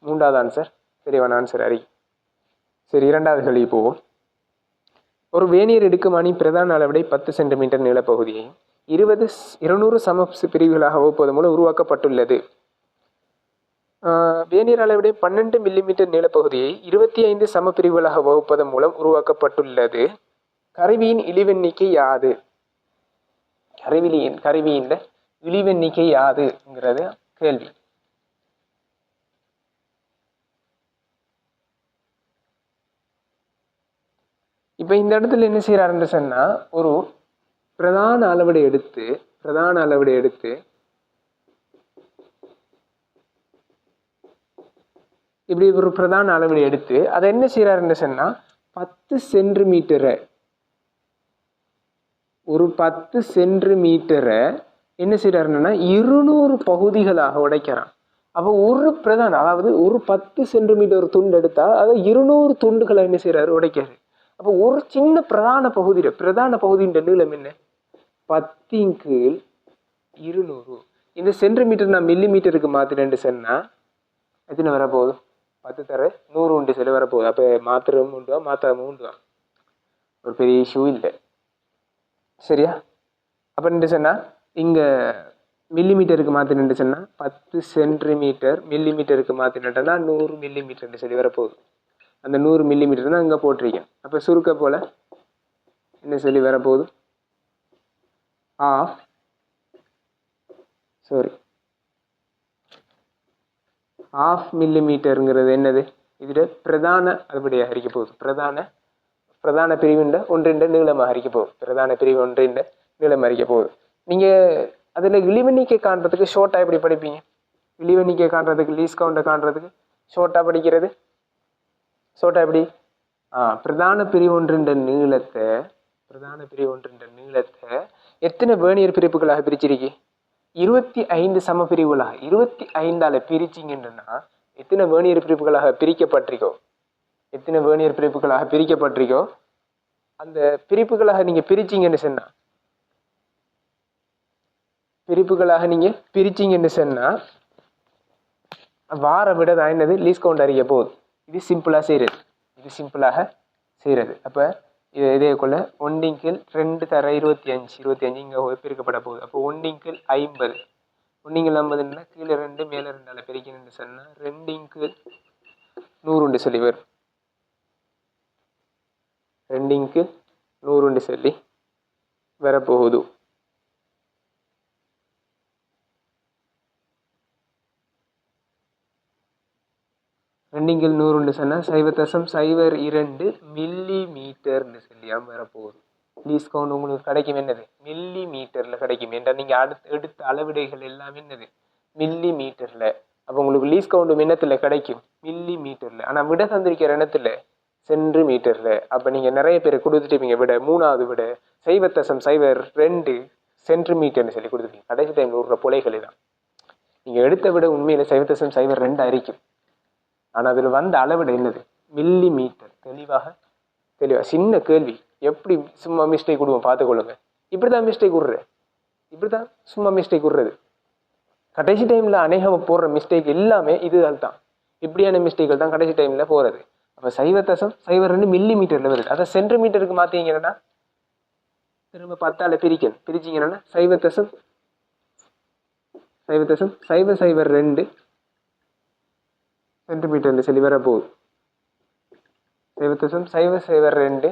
3வது ஆன்சர். சரிவான ஆன்சர் அறி. சரி, 2வது கேள்வி போவோம். ஒரு வேணியர் எடுக்குமானி பிரதான அளவிடை 10 சென்டிமீட்டர் நீளப்பகுதியையும் 200 சம பிரிவுகளாக வகுப்பது மூலம் உருவாக்கப்பட்டுள்ளது. வேணியர் அளவிடை 12 மில்லிமீட்டர் நீளப்பகுதியை 25 சம பிரிவுகளாக வகுப்பதன் மூலம் உருவாக்கப்பட்டுள்ளது. கருவியின் இழிவெண்ணிக்கை யாது? கருவியின் இழிவெண்ணிக்கை யாதுங்கிறது கேள்வி. இப்போ இந்த இடத்துல என்ன செய்யறாருன்னு சொன்னா, ஒரு பிரதான அளவிடை எடுத்து இப்படி ஒரு பிரதான அளவிடை எடுத்து அதை என்ன செய்யறாருன்னு சொன்னா 10 சென்டிமீட்டரை என்ன செய்யறாருன்னா 200 பகுதிகளாக உடைக்கிறான். அப்போ ஒரு பிரதான, அதாவது ஒரு 10 சென்டிமீட்டர் துண்டு எடுத்தா அதை 200 துண்டுகளை என்ன செய்யறாரு, உடைக்கிறாரு. அப்போ ஒரு சின்ன பிரதான பகுதியின் நீளம் என்ன? 10/200. இந்த சென்டிமீட்டர் நான் மில்லிமீட்டருக்கு மாத்திரேன்னு சொன்னா எத்தனை வரப்போகுது? 10 தர 100 உண்டு சில வரப்போகுது. அப்போ மாத்திரம் உண்டுவா மாத்திரம் உண்டுவா, ஒரு பெரிய இஷ்யூ இல்லை. சரியா? அப்போ என்ன சொன்னா இங்கே மில்லிமீட்டருக்கு மாற்றினு சொன்னால் 10 சென்டிமீட்டர், மில்லிமீட்டருக்கு மாற்றினட்டா 100 மில்லிமீட்டர்னு சொல்லி வரப்போகுது. அந்த 100 மில்லிமீட்டர் தான் இங்கே போட்டிருக்கேன். அப்போ சுருக்க போல் என்ன சொல்லி வரப்போகுது? ஆஃப் மில்லிமீட்டருங்கிறது என்னது? இதில் பிரதான அளவிடையாக இருக்க போகுது. பிரதான பிரிவுண்ட ஒன்றின் நீளமாக இருக்க போகுது. பிரதான பிரிவு ஒன்றின் நீளமாக இருக்க போகுது. நீங்கள் அதில் இழிவெண்ணிக்கை காண்றதுக்கு ஷோர்ட்டாக எப்படி படிப்பீங்க? இழிவெண்ணிக்கை காண்றதுக்கு, லீஸ்ட் கவுண்டை காண்றதுக்கு ஷோர்ட்டாக படிக்கிறது. ஷோர்ட்டாக எப்படி? பிரதான பிரிவு ஒன்றின் நீளத்தை எத்தனை வேர்னியர் பிரிப்புகளாக பிரிச்சிருக்கி? 25 சம பிரிவுகளாக. 25ஆல் பிரிச்சிங்கன்னா எத்தனை வேர்னியர் பிரிப்புகளாக பிரிக்கப்பட்டிருக்கோ அந்த பிரிப்புகளாக நீங்கள் பிரிச்சிங்கன்னு சொன்னால் வார விட தான் என்னது லீஸ்ட் கவுண்ட் அறிய போகுது. இது சிம்பிளாக செய்கிறது. அப்போ இதே கொள்ள 1/2 தர 25 இங்கே பிரிக்கப்பட போகுது. அப்போ 1/50. 1/50ன்னா கீழே 2 மேலே 2ஆல் பிரிக்கணும்னு சொன்னால் 2/100 சொல்லி வரும். 2/100 சொல்லி வரப்போகுது. ரெண்டிங்கில் 100 சொன்னால் 0.02 மில்லிமீட்டர்னு சொல்லியாமல் வரப்போகுது. லீஸ்ட் கவுண்ட் உங்களுக்கு கிடைக்கும் என்னது? மில்லிமீட்டரில் கிடைக்கும். என்றால் நீங்கள் எடுத்த அளவிடைகள் எல்லாமே என்னது? மில்லிமீட்டரில். அப்போ உங்களுக்கு லீஸ்ட் கவுண்ட் என்னத்தில் கிடைக்கும்? மில்லிமீட்டரில். ஆனால் விட தந்திருக்கிற இடத்துல சென்டிமீட்டரில். அப்போ நீங்கள் நிறைய பேர் கொடுத்துட்டீங்க விட. 3வது விட 0.02 சென்டிமீட்டர்னு சொல்லி கொடுத்துருக்கீங்க. கடைசி டைமில் விடுற பொலைகள் தான். நீங்கள் எடுத்த விட உண்மையில் 0.02 அரிக்கும். ஆனால் அதில் வந்த அளவிட என்னது? மில்லிமீட்டர். தெளிவாக சின்ன கேள்வி. எப்படி சும்மா மிஸ்டேக் விடுவோம் பார்த்துக்கொள்ளுங்க. இப்படி தான் சும்மா மிஸ்டேக் விடுறது. கடைசி டைமில் அநேகம் போடுற மிஸ்டேக் எல்லாமே இதுதான் தான். இப்படியான மிஸ்டேக்கள் தான் கடைசி டைமில் போகிறது. அப்போ 0.02 மில்லிமீட்டரில் வருது. அதை சென்டிமீட்டருக்கு மாற்றிங்கன்னா திரும்ப 10ஆல் பிரிக்கணும். பிரிச்சிங்கன்னா 0.002 சென்டிமீட்டர்னு சொல்லி வரப்போகுது. 0.002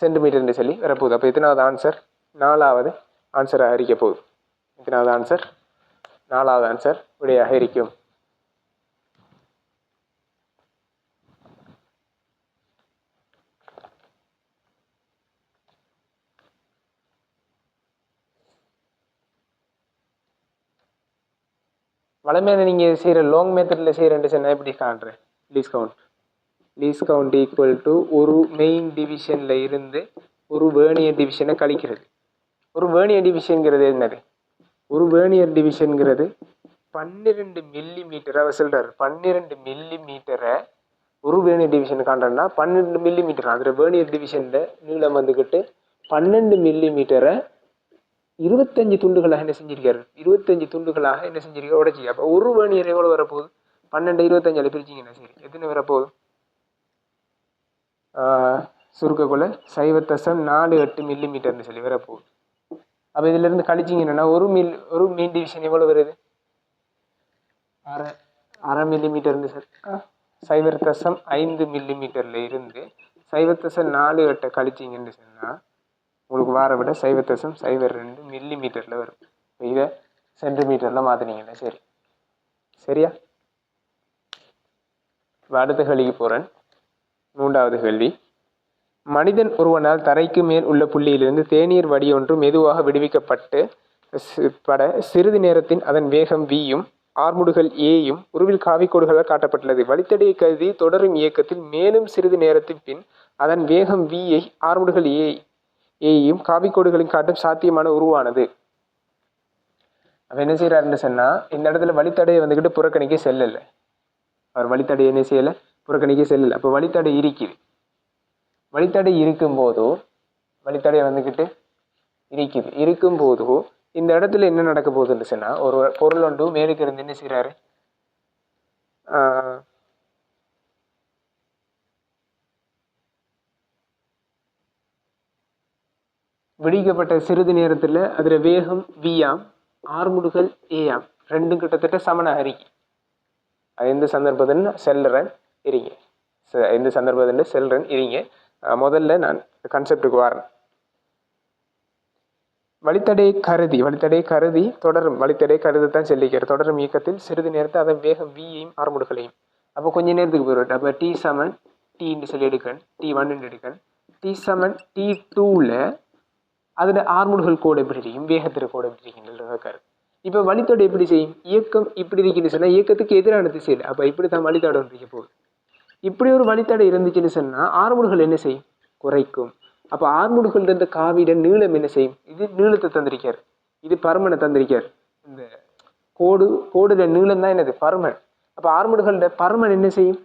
சென்டிமீட்டர்னு சொல்லி வரப்போகுது. அப்போ எத்தனாவது ஆன்சர்? 4வது ஆன்சராக இருக்க போகுது. எத்தனாவது ஆன்சர்? 4வது ஆன்சர் விடையாக இருக்கும். வளமையான நீங்கள் செய்கிற லாங் மெத்தடில் செய்கிறேன்னு சொன்னால் எப்படி காண்றேன்? லீஸ்ட் கவுண்ட் ஈக்குவல் டு ஒரு மெயின் டிவிஷனில் இருந்து ஒரு வேர்னியர் டிவிஷனை கழிக்கிறது. ஒரு வேர்னியர் டிவிஷனுங்கிறது என்னது? ஒரு வேர்னியர் டிவிஷனுங்கிறது 12 மில்லிமீட்டர். அவர் சொல்கிறார் 12 மில்லிமீட்டரை ஒரு வேர்னியர் டிவிஷன் காண்றேன்னா 12 மில்லிமீட்டர். அதில் வேர்னியர் டிவிஷனில் நீளம் வந்துக்கிட்டு 12 மில்லிமீட்டரை 25 துண்டுகளாக என்ன செஞ்சிருக்காரு? 25 துண்டுகளாக என்ன செஞ்சிருக்காரு? உடைச்சி. அப்போ ஒரு வேர்னியர் எவ்வளோ வரப்போகுது? 12 25 பிரிச்சிங்கன்னா சரி எத்தனை வரப்போகுது? சுருக்கக்குள்ள 0.48 மில்லிமீட்டர்னு சொல்லி வரப்போகுது. அப்போ இதிலிருந்து கழிச்சிங்கன்னா ஒரு மெயின் டிவிஷன் எவ்வளோ வருது? அரை மில்லிமீட்டர்னு சார் 0.5 மில்லிமீட்டர்ல இருந்து 0.48 கழிச்சிங்கன்னு சொன்னால் உங்களுக்கு வார விட 0.02 மில்லிமீட்டரில் வரும். இதை சென்டிமீட்டரில் மாற்றினீங்கன்னா சரி. சரியா? அடுத்த கேள்விக்கு போகிறேன். 3வது கேள்வி. மனிதன் ஒருவனால் தரைக்கு மேல் உள்ள புள்ளியிலிருந்து தேநீர் வடி ஒன்று மெதுவாக விடுவிக்கப்பட்டு சிறிது நேரத்தின் அதன் வேகம் வியும் ஆர்முடுகள் ஏயும் உருவில் காவிக்கோடுகளால் காட்டப்பட்டுள்ளது. வழித்தடையை கருதி தொடரும் இயக்கத்தில் மேலும் சிறிது நேரத்தின் பின் அதன் வேகம் வியை ஆர்முடுகள் ஏயும் காவிக்கோடுகளின் காட்டும் சாத்தியமான உருவானது. அவ என்ன செய்யறாருன்னு சொன்னா இந்த இடத்துல வழித்தடையை வந்துக்கிட்டு புறக்கணிக்க செல்லல. அவர் வழித்தடை என்ன செய்யல? புறக்கணிக்க செல்லல. அப்போ வழித்தடை இருக்குது. வழித்தடை இருக்கும்போதோ வழித்தடை வந்துக்கிட்டு இருக்கும்போதோ இந்த இடத்துல என்ன நடக்க போகுதுன்னு சொன்னா ஒரு பொருள் ஒன்று மேலுக்கு இருந்து என்ன செய்யறாரு? விடுவிக்கப்பட்ட சிறிது நேரத்தில் அதில் வேகம் வியாம் ஆர்முடுகள் ஏயாம் ரெண்டும் கிட்டத்தட்ட சமனாக இருக்கு. அது எந்த சந்தர்ப்பத்தில் செல்றன் இருங்க. எந்த சந்தர்ப்பத்தில் செல்றன் இருங்க. முதல்ல நான் கான்செப்டுக்கு வரேன். வழித்தடையை கருதி தொடரும் வழித்தடையை கருதித்தான் செல்லிக்கிறார். தொடரும் இயக்கத்தில் சிறிது நேரத்தை அதன் வேகம் வியையும் ஆர்முடுகளையும். அப்போ கொஞ்ச நேரத்துக்கு போயிடும். அப்போ T = T சொல்லி எடுக்கணும். T1 எடுக்கணும். T = T2ல அதில் ஆர்முடுகள் கோடு எப்படி இருக்கும்? வேகத்திற்கு கோடு எப்படி இருக்குன்னு. இப்போ வழித்தடை எப்படி செய்யும்? இயக்கம் இப்படி இருக்குன்னு சொன்னால் இயக்கத்துக்கு எதிரான திசையில். அப்போ இப்படி தான் வழித்தடை இருக்க போகுது. இப்படி ஒரு வழித்தடை இருந்துச்சுன்னு சொன்னால் ஆர்முடுகள் என்ன செய்யும்? குறைக்கும். அப்போ ஆர்முடுகள் இருந்த காவிட நீளம் என்ன செய்யும்? இது நீளத்தை தந்திருக்கார், இது பருமனை தந்திருக்கார். இந்த கோடுல நீளம் தான் என்னது? பருமன். அப்போ ஆர்முடுகளோட பருமன் என்ன செய்யும்?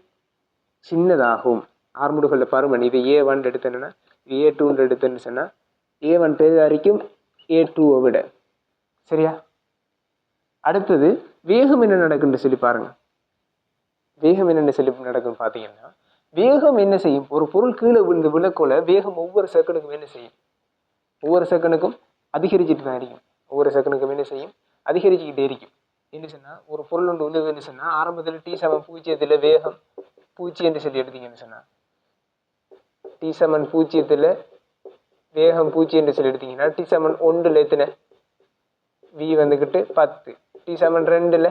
சின்னதாகும். ஆர்முடுகளோட பருமன் இது A1 எடுத்தேன்னா இது A2 எடுத்தேன்னு சொன்னால் A1 பெரிதாரிக்கும் A2வை விட. சரியா? அடுத்தது வேகம் என்ன நடக்குன்னு சொல்லி பாருங்க. வேகம் என்னென்ன சொல்லி நடக்குன்னு பார்த்தீங்கன்னா வேகம் என்ன செய்யும்? ஒரு பொருள் கீழே விழுந்து விழக்கோல வேகம் ஒவ்வொரு செகண்டுக்கும் என்ன செய்யும்? ஒவ்வொரு செகண்டுக்கும் அதிகரிச்சுட்டு தான் இருக்கும். ஒவ்வொரு செகண்டுக்கும் என்ன செய்யும்? அதிகரிச்சுக்கிட்டே இருக்கும். என்ன சொன்னால் ஒரு பொருள் ஒன்று விழுதுன்னு சொன்னால் ஆரம்பத்தில் T= 0 வேகம் 0 என்று சொல்லி எடுத்தீங்கன்னு சொன்னால் T= 0 வேகம் 0 என்று சொல்லி எடுத்தீங்கன்னா T= 1 எத்தனை? V வந்துக்கிட்டு 10. T= 2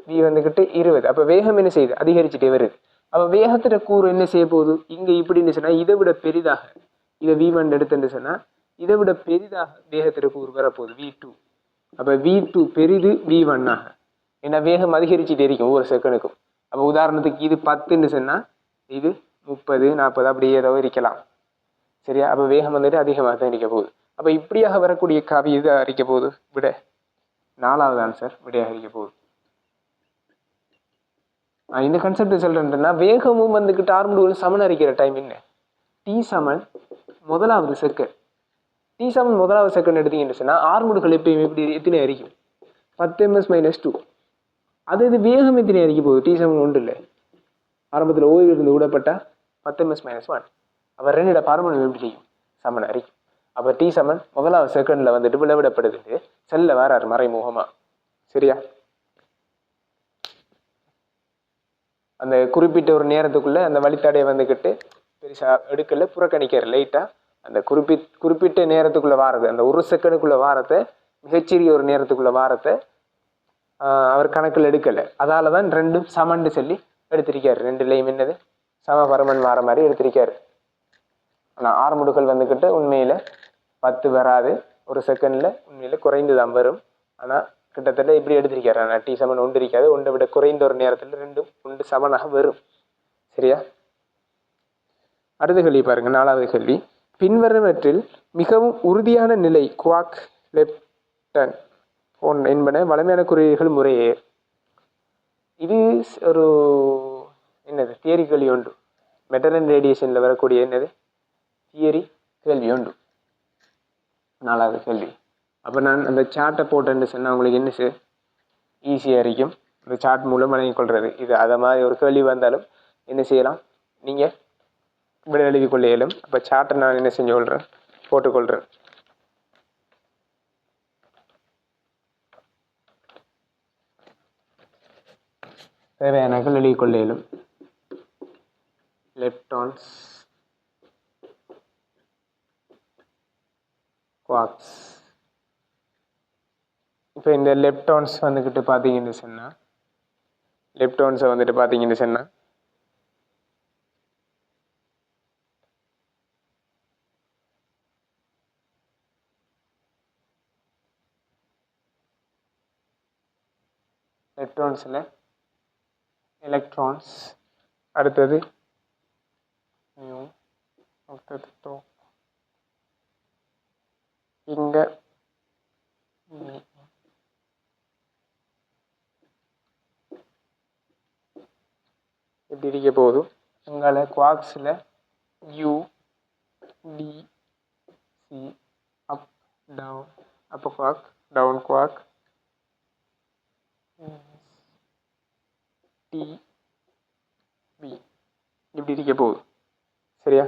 V வந்துக்கிட்டு 20. அப்போ வேகம் என்ன செய்யுது? அதிகரிச்சுட்டே வருது. அப்போ வேகத்துல கூறு என்ன செய்ய போகுது? இங்கே இப்படின்னு சொன்னால் இதை விட பெரிதாக இதை V1 எடுத்துன்னு சொன்னால் இதை விட பெரிதாக வேகத்துல கூறு வரப்போகுது V2. அப்போ V2 பெரிது V1 ஆக. ஏன்னா வேகம் அதிகரிச்சுட்டே இருக்கும் ஒவ்வொரு செகண்டுக்கும். அப்போ உதாரணத்துக்கு இது 10ன்னு சொன்னால் இது 30 40 அப்படி ஏதோ இருக்கலாம். சரியா? அப்போ வேகம் வந்துட்டு அதிகமாக தான் இருக்க போகுது. அப்போ இப்படியாக வரக்கூடிய காவி இது அறிக்க போகுது விட 4வது ஆன்சர் விடையாக இருக்க போகுது. இந்த கான்செப்ட் சொல்றேன்னா வேகமும் வந்துக்கிட்டு ஆர்முடுகள் சமன் அரிக்கிற டைம் என்ன? T= 1வது செகண்ட். T= 1வது செகண்ட் எடுத்தீங்கன்னு சொன்னா ஆர்முடுகள் எப்பயும் எப்படி எத்தனை அரிக்கும்? 10 ms - 2. அது இது வேகம் எத்தனை அரிக்க போகுது? T= 1 இல்லை. ஆரம்பத்தில் ஓய்வு இருந்து விடப்பட்டா 10 ms - 1. அவர் 2 பருமன் எப்படி செய்யும்? சமன் அரிக்கும். அப்போ டி சமன் முதலாவது செகண்டில் வந்துட்டு விளைவிடப்படுது செல்ல வராரு மறைமுகமாக. சரியா? அந்த குறிப்பிட்ட ஒரு நேரத்துக்குள்ளே அந்த வழித்தடையை வந்துக்கிட்டு பெருசாக எடுக்கல, புறக்கணிக்கிற லைட்டாக அந்த குறிப்பிட்ட நேரத்துக்குள்ளே வாரது, அந்த ஒரு செகண்டுக்குள்ளே வாரத்தை, மிகச்சிறிய ஒரு நேரத்துக்குள்ளே வாரத்தை அவர் கணக்கில் எடுக்கலை. அதால தான் ரெண்டும் சமன்னு சொல்லி எடுத்திருக்காரு. ரெண்டுலேயும் என்னது சம பருமன் வார மாதிரி எடுத்திருக்காரு. ஆனால் ஆறுமுடுகள் வந்துக்கிட்டு உண்மையில் 10 வராது, ஒரு செகண்டில் உண்மையில் குறைந்து தான் வரும். ஆனால் கிட்டத்தட்ட இப்படி எடுத்திருக்காரு. ஆனால் டி சமன் ஒன்று இருக்காது, ஒன்றை விட குறைந்த ஒரு நேரத்தில் ரெண்டும் ஒன்று சமனாக வரும். சரியா? அடுத்த கேள்வி பாருங்க, 4வது கேள்வி. பின்வருவற்றில் மிகவும் உறுதியான நிலை குவாக், லெப்டன் என்பன வலிமையான குறியீடுகள் முறையே. இது ஒரு என்னது தியரி கேள்வி உண்டு. மெட்டர் அண்ட் ரேடியேஷனில் வரக்கூடிய என்னது தியரி கேள்வி உண்டு, 4வது கேள்வி. அப்போ நான் அந்த சார்ட்டை போட்டேன்னு சொன்னால் உங்களுக்கு என்ன ஈஸியாக இருக்கும். இந்த சார்ட் மூலம் வழங்கிக் கொள்வது. இது அதை மாதிரி ஒரு கேள்வி வந்தாலும் என்ன செய்யலாம், நீங்கள் விட எழுதி கொள்ள இயலும். அப்போ சார்ட்டை நான் என்ன செஞ்சு கொள்கிறேன், போட்டுக்கொள்கிறேன். தேவையானகள் எழுதி கொள்ள இயலும். Leptons, quarks. இப்போ இந்த லெப்டான்ஸ் வந்துக்கிட்டு பார்த்தீங்கன்னு சொன்னால், லெப்டான்ஸை வந்துட்டு பார்த்தீங்கன்னு சொன்னால் லெப்டான்ஸில் எலக்ட்ரான்ஸ், அடுத்தது நியூ, அடுத்தது டோ, இங்கே எப்படி இருக்க போதும். உங்களை குவாக்ஸில் you, D, C, up, down, அப்போ quack, down quack, D, B, இப்படி இருக்க போகுது. சரியா?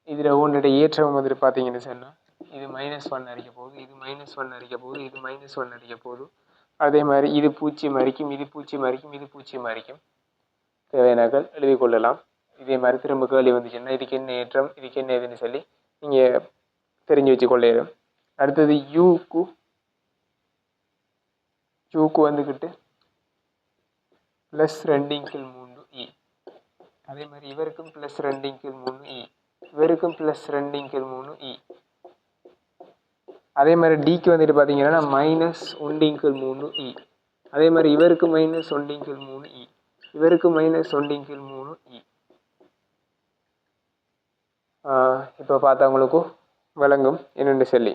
இதில் ஒன்றுடைய ஏற்றம் வந்துட்டு பார்த்தீங்கன்னு சொன்னால், இது -1 அடிக்க போகுது, இது -1 அடிக்க போகுது, இது -1 அடிக்க போகுது. அதே மாதிரி இது பூஜ்ஜியம் அரிக்கும், இது பூஜ்ஜியம் அரிக்கும், இது பூஜ்ஜியம் அரிக்கும். தேவையானகள் எழுதி கொள்ளலாம். இதே மாதிரி திரும்ப கேள்வி வந்துச்சுன்னா இதுக்கு என்ன ஏற்றம், இதுக்கு என்ன இதுன்னு சொல்லி நீங்கள் தெரிஞ்சு வச்சு கொள்ளையிடும். அடுத்தது யூக்கு வந்துக்கிட்டு +2/3 அதே மாதிரி இவருக்கும் +2/3 இவருக்கும் +2/3 அதே மாதிரி டிக்கு வந்துட்டு பார்த்தீங்கன்னா -1/3 அதே மாதிரி இவருக்கு -1/3 இவருக்கு -1/3 இப்போ பார்த்தவங்களுக்கும் விளங்கும் என்னென்னு சொல்லி.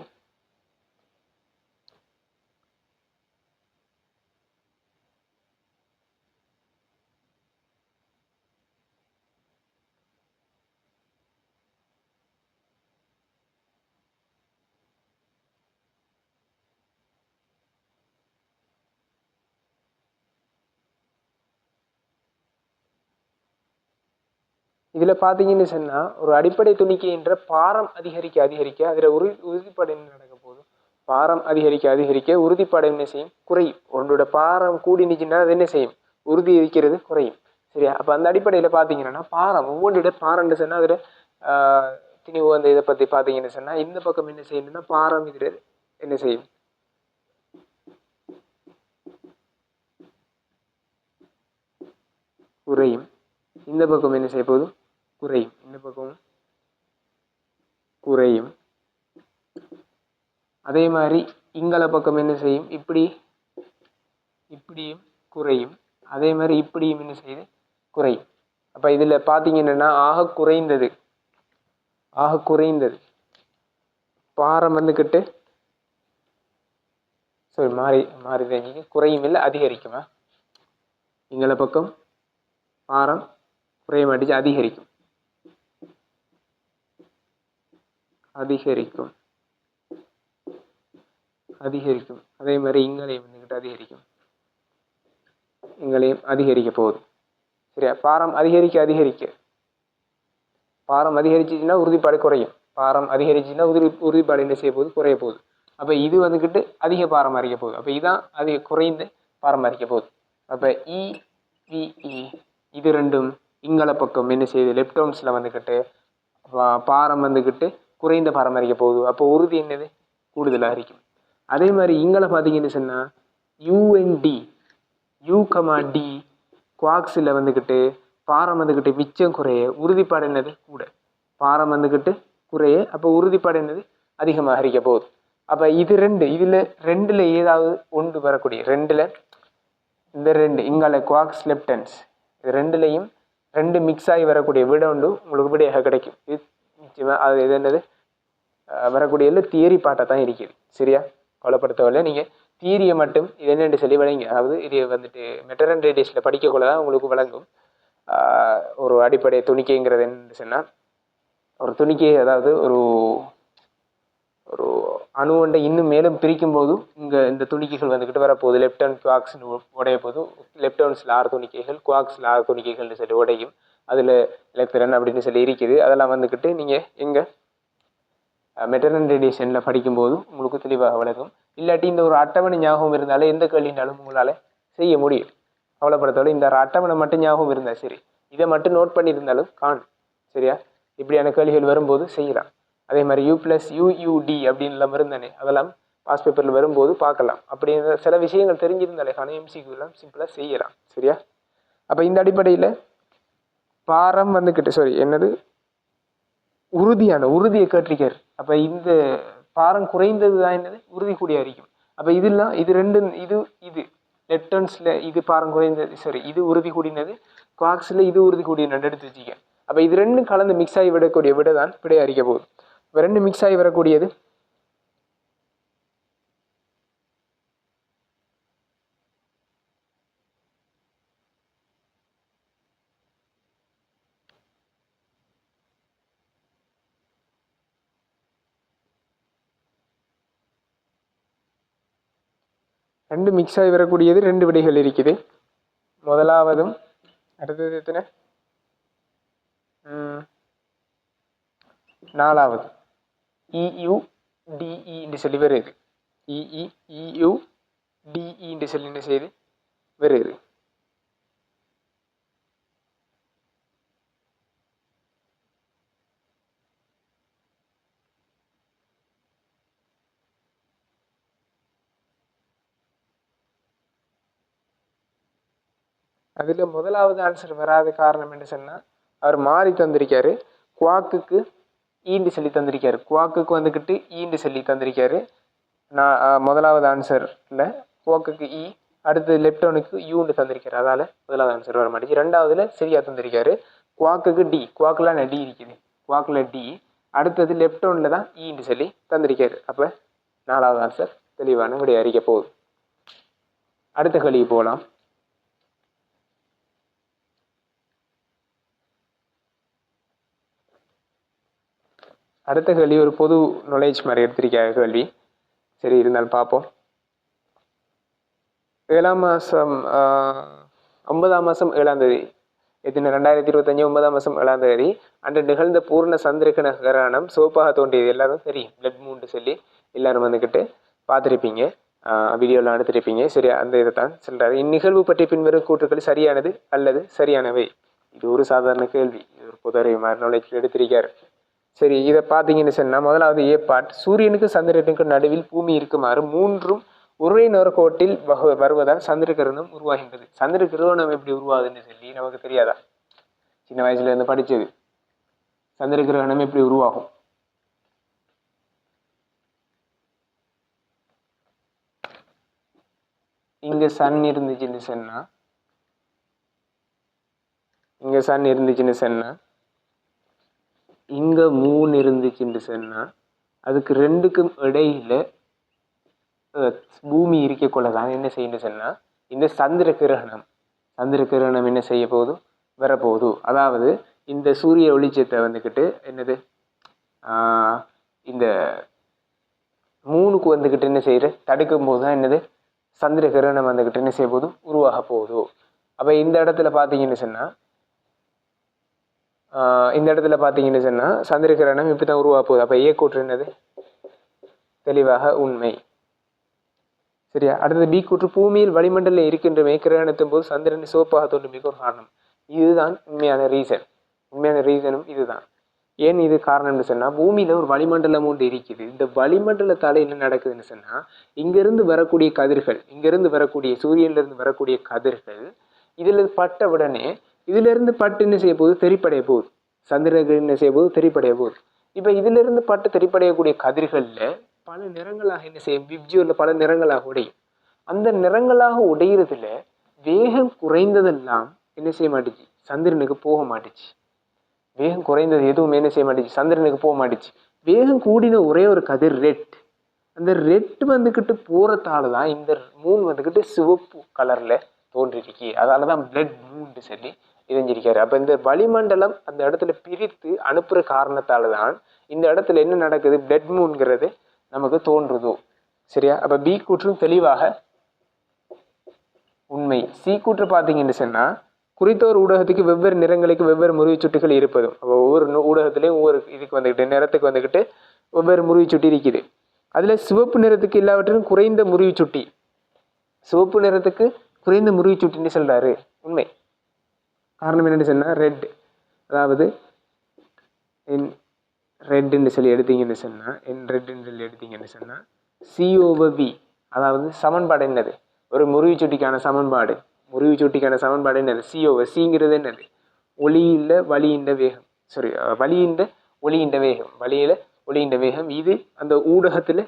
இதில் பார்த்தீங்கன்னு சொன்னால் ஒரு அடிப்படை துணிக்கைன்ற பாரம் அதிகரிக்க அதில் உறுதிப்பாடு என்ன நடக்க போகுது, பாரம் அதிகரிக்க உறுதிப்பாடு என்ன செய்யும், குறையும். உங்களோட பாரம் கூடி நிற்கின்றா அது என்ன செய்யும், உறுதி இருக்கிறது குறையும். சரியா? அப்போ அந்த அடிப்படையில் பார்த்தீங்கன்னா பாரம் ஒவ்வொன்றோட பாரம்னு சொன்னால் அதில் திணிவு அந்த இதை பற்றி பார்த்தீங்கன்னு சொன்னால் இந்த பக்கம் என்ன செய்யணும்னா பாரம் இதில் என்ன செய்யும், குறையும். இந்த பக்கம் என்ன செய்ய போகுது, குறையும். இந்த பக்கமும் குறையும். அதே மாதிரி இங்கல பக்கம் என்ன செய்யும், இப்படியும் குறையும். அதே மாதிரி இப்படியும் என்ன செய்யுது, குறையும். அப்போ இதில் பார்த்தீங்கன்னா ஆக குறைந்தது பாரம் வந்துக்கிட்டு மாறி குறையும் இல்லை அதிகரிக்குமா, இங்கல பக்கம் பாரம் குறைய மாட்டிச்சு அதிகரிக்கும். அதே மாதிரி இங்களையும் வந்துக்கிட்டு அதிகரிக்க போகுது. சரியா? பாரம் அதிகரிச்சுன்னா உறுதிப்பாடு குறையும். பாரம் அதிகரிச்சுன்னா உறுதிப்பாடு என்ன செய்ய போகுது, குறைய போகுது. அப்போ இது வந்துக்கிட்டு அதிக பாரம் அறிக்க போகுது. அப்போ இதான் அதிக குறைந்த பாரம் அறிக்க போகுது. அப்போ இவிஇ இது ரெண்டும் இங்கல பக்கம் என்ன செய்யுது, லெப்டோன்ஸில் வந்துக்கிட்டு பாரம் வந்துக்கிட்டு குறைந்த பாரம் அறிக்க போகுது. அப்போ உறுதி என்னது, கூடுதலாக இருக்கும். அதே மாதிரி இங்கலை பார்த்தீங்கன்னு சொன்னால் யூஎன்டி யூ,டி குவாக்ஸில் வந்துக்கிட்டு பாரம் வந்துக்கிட்டு மிச்சம் குறைய, உறுதிப்பாடு என்னது கூட. பாரம் வந்துக்கிட்டு குறைய, அப்போ உறுதிப்பாடு என்னது அதிகமாக அறிக்க போகுது. அப்போ இது இதில் ரெண்டில் ஏதாவது ஒன்று வரக்கூடிய இந்த ரெண்டு இங்கால குவாக்ஸ் லெப்டன்ஸ் இது ரெண்டுலையும் ரெண்டு மிக்ஸ் ஆகி வரக்கூடிய விட ஒன்று உங்களுக்கு விடையாக கிடைக்கும். இது நிச்சயமாக அது இது என்னது வரக்கூடிய தியரி பாட்டை தான் இருக்குது. சரியா, கவலைப்படுத்தவில்லை. நீங்கள் தியரியை மட்டும் இது என்னென்று சொல்லி வழங்க, அதாவது இது வந்துட்டு மெட்டர் அண்ட் ரேடியஸில் படிக்கக்குள்ள தான் உங்களுக்கு வழங்கும். ஒரு அடிப்படை துணிக்கைங்கிறது என்னன்னு சொன்னால், ஒரு துணிக்கை அதாவது ஒரு ஒரு அணுவண்டை இன்னும் மேலும் பிரிக்கும் போது இங்கே இந்த துணிக்கைகள் வந்துக்கிட்டு வரப்போகுது. லெப்டான் குவாக்ஸ்னு உடைய போது லெப்டான்ஸில் 6 துணிக்கைகள், குவாக்ஸில் 6 துணிக்கைகள்னு சொல்லி உடையும். அதில் எலக்ட்ரான் அப்படின்னு சொல்லி இருக்குது. அதெல்லாம் வந்துக்கிட்டு நீங்கள் எங்கள் மெட்டர் அண்ட் ரேடியேஷனில் படிக்கும்போது உங்களுக்கு தெளிவாக விளக்கும். இல்லாட்டி இந்த ஒரு அட்டவணை ஞாபகம் இருந்தாலே எந்த கேள்வினாலும் உங்களால் செய்ய முடியும். கவலைப்படுத்தோட இந்த அட்டவணை மட்டும் ஞாபகம் இருந்தால் சரி, இதை மட்டும் நோட் பண்ணியிருந்தாலும் காணும். சரியா, இப்படியான கேள்விகள் வரும்போது செய்யலாம். அதே மாதிரி U+UUD அப்படின்லாம் இருந்தானே, அதெல்லாம் பாஸ் பேப்பரில் வரும்போது பார்க்கலாம். அப்படி சில விஷயங்கள் தெரிஞ்சிருந்தாலே எம்சிக்யூலாம் சிம்பிளாக செய்யலாம். சரியா, அப்போ இந்த அடிப்படையில் பாரம் வந்துக்கிட்டு என்னது உறுதியை கேட்டிருக்காரு. அப்போ இந்த பாரம் குறைந்தது தான் என்னது உறுதி கூடிய அறிக்கும். அப்போ இதெல்லாம் இது ரெண்டு இது லெப்டன்ஸில் இது பாரம் குறைந்தது, இது உறுதி கூடினது, குவாக்ஸில் இது உறுதி கூடினது எடுத்து வச்சுக்க. அப்போ இது ரெண்டும் கலந்து மிக்ஸ் ஆகி விடக்கூடிய விட தான் விடை அறிக்க போகுது. இப்போ ரெண்டு மிக்ஸ் ஆகி வரக்கூடியது ரெண்டு மிக்ஸ் ஆகி வரக்கூடியது ரெண்டு விடைகள் இருக்குது. முதலாவதும் அடுத்தது எத்தனை, நாலாவது EUDE என்று சொல்லி வருது. EUDE என்று சொல்லி என்ன செய்யுது வருது. அதில் முதலாவது ஆன்சர் வராத காரணம் என்ன சொன்னால், அவர் மாறி தந்திருக்காரு. குவாக்குக்கு ஈண்டு சொல்லி தந்திருக்காரு, குவாக்குக்கு வந்துக்கிட்டு ஈண்டு சொல்லி தந்திருக்காரு. நான் முதலாவது ஆன்சரில் குவாக்குக்கு இ, அடுத்து லெப்டோனுக்கு யூன்னு தந்திருக்காரு. அதால் முதலாவது ஆன்சர் வர மாட்டேங்குது. ரெண்டாவதுல சரியாக தந்திருக்காரு. குவாக்குக்கு டி, குவாக்கில் டி இருக்குது, குவாக்கில் டி, அடுத்தது லெப்டோனில் தான் ஈன்னு சொல்லி தந்திருக்காரு. அப்போ நாலாவது ஆன்சர் தெளிவான விடை அறிக்க போகுது. அடுத்த கேள்வி போகலாம். அடுத்த கேள்வி ஒரு பொது நாலேஜ் மாதிரி எடுத்திருக்காங்க கேள்வி. சரி, இருந்தாலும் பார்ப்போம். 7ஆம் மாதம் 9ஆம் மாதம் 7ஆம் தேதி, எத்தனை 2025 9ஆம் மாதம் 7ஆம் தேதி அன்று நிகழ்ந்த பூர்ண சந்திரகிரகண கிரகணம் சோப்பாக தோன்றியது. எல்லாரும் தெரியும், பிளட் மூன்று சொல்லி எல்லாரும் வந்துக்கிட்டு பார்த்துருப்பீங்க, வீடியோலாம் எடுத்துருப்பீங்க. சரி, அந்த இதை தான் சொல்கிறாரு. இந்நிகழ்வு பற்றி பின்வரும் கூற்றுக்கள் சரியானது அல்லது சரியானவை. இது ஒரு சாதாரண கேள்வி, இது ஒரு பொது அறிவு மாதிரி நாலேஜ் எடுத்திருக்காரு. சரி, இதை பார்த்தீங்கன்னு சொன்னால் முதலாவது ஏ பாட், சூரியனுக்கு சந்திரனுக்கு நடுவில் பூமி இருக்குமாறு மூன்றும் ஒரே நேர்கோட்டில் வருவதால் சந்திர கிரகணம் உருவாகின்றது. சந்திர கிரகணம் எப்படி உருவாகுதுன்னு சொல்லி நமக்கு தெரியாதா? சின்ன வயசுல இருந்து படிச்சது. சந்திர கிரகணம் எப்படி உருவாகும்? இங்க சன் இருந்துச்சுன்னு சொன்னா, இங்க மூன் இருந்துச்சுன்னு சொன்னா, அதுக்கு ரெண்டுக்கும் இடையில பூமி இருக்கக்குள்ளதான் என்ன செய்யணும் சொன்னா, இந்த சந்திர கிரகணம் என்ன செய்ய போகுது, வரப்போகுது. அதாவது இந்த சூரிய வெளிச்சத்தை வந்துக்கிட்டு என்னது இந்த மூணுக்கு வந்துக்கிட்டு என்ன செய்யற தடுக்கும் போது தான் என்னது சந்திர கிரகணம் வந்துக்கிட்டு என்ன செய்ய போதும் உருவாக போகுது. அப்ப இந்த இடத்துல பார்த்தீங்கன்னு சொன்னா இந்த இடத்துல பார்த்தீங்கன்னு சொன்னால் சந்திர கிரகணம் இப்படி தான் உருவாக போகுது. அப்போ ஏ கூற்று என்னது? தெளிவாக உண்மை. சரியா? அடுத்தது பி கூற்று பூமியில் வளிமண்டலம் இருக்கின்றமே கிரகணத்தின் போது சந்திரன் சிவப்பாக தோன்றும் ஒரு காரணம். இதுதான் உண்மையான ரீசன். உண்மையான ரீசனும் இதுதான். ஏன் இது காரணம்னு சொன்னா பூமியில ஒரு வளிமண்டலம் ஒன்று இருக்குது. இந்த வளிமண்டலத்தால என்ன நடக்குதுன்னு சொன்னா இங்கிருந்து வரக்கூடிய கதிர்கள், இங்கிருந்து வரக்கூடிய சூரியன்ல இருந்து வரக்கூடிய கதிர்கள் இதுல பட்ட உடனே இதுல இருந்து பட்டு என்ன செய்ய போகுது? தெரிப்படைய போகுது. சந்திரர்கள் என்ன செய்ய போகுது? தெரிப்படைய போகுது. இப்ப இதுல இருந்து பட்டு தெரிப்படையக்கூடிய கதிர்கள்ல பல நிறங்களாக என்ன செய்யும்? விப்ஜுவல்ல பல நிறங்களாக உடையும். அந்த நிறங்களாக உடையிறதுல வேகம் குறைந்ததெல்லாம் என்ன செய்ய மாட்டுச்சு? சந்திரனுக்கு போக மாட்டுச்சு. வேகம் குறைந்தது எதுவும் என்ன செய்ய மாட்டுச்சு? சந்திரனுக்கு போக மாட்டுச்சு. வேகம் கூடின ஒரே ஒரு கதிர் ரெட். அந்த ரெட் வந்துக்கிட்டு போறதாலதான் இந்த மூன் வந்துக்கிட்டு சிவப்பு கலர்ல தோன்றிருக்கு. அதனாலதான் பிளட் மூன் சொல்லி இறைஞ்சிருக்காரு. அப்ப இந்த வளிமண்டலம் அந்த இடத்துல பிரித்து அனுப்புற காரணத்தாலதான் இந்த இடத்துல என்ன நடக்குது? பிளட் மூன்ங்கிறது நமக்கு தோன்றுதோ. சரியா? அப்ப பி கூற்றும் தெளிவாக உண்மை. சி கூற்று பார்த்தீங்கன்னு சொன்னா குறித்த ஒரு ஊடகத்துக்கு வெவ்வேறு நிறங்களுக்கு வெவ்வேறு முறிவு சுட்டிகள் இருப்பதும். அப்போ ஒவ்வொரு ஊடகத்திலையும் ஒவ்வொரு இதுக்கு வந்துக்கிட்டு நிறத்துக்கு வந்துக்கிட்டு வெவ்வேறு முறிவு சுட்டி இருக்குது. அதுல சிவப்பு நிறத்துக்கு எல்லாவற்றிலும் குறைந்த முறிவு சுட்டி. சிவப்பு நிறத்துக்கு குறைந்த முறிவு சுட்டின்னு சொல்றாரு. உண்மை. காரணம் என்னன்னு சொன்னா ரெட். அதாவது ரெட்ன்னு சொல்லி எடுத்தீங்கன்னு சொன்னா ரெட்ன்னு சொல்லி எடுத்தீங்கன்னு சொன்னா சிஓவி, அதாவது சமன்பாடு என்னது? ஒரு முறிவு சுட்டிக்கான சமன்பாடு. முறிவு சுட்டிக்கான சமன்பாடு என்னது? சிஓவ. சிங்கிறது என்னது? ஒளியில வழியின்ற வேகம். சாரி, வழியின்ற ஒளியின்ற வேகம். வழியில ஒளியின்ற வேகம். இது அந்த ஊடகத்துல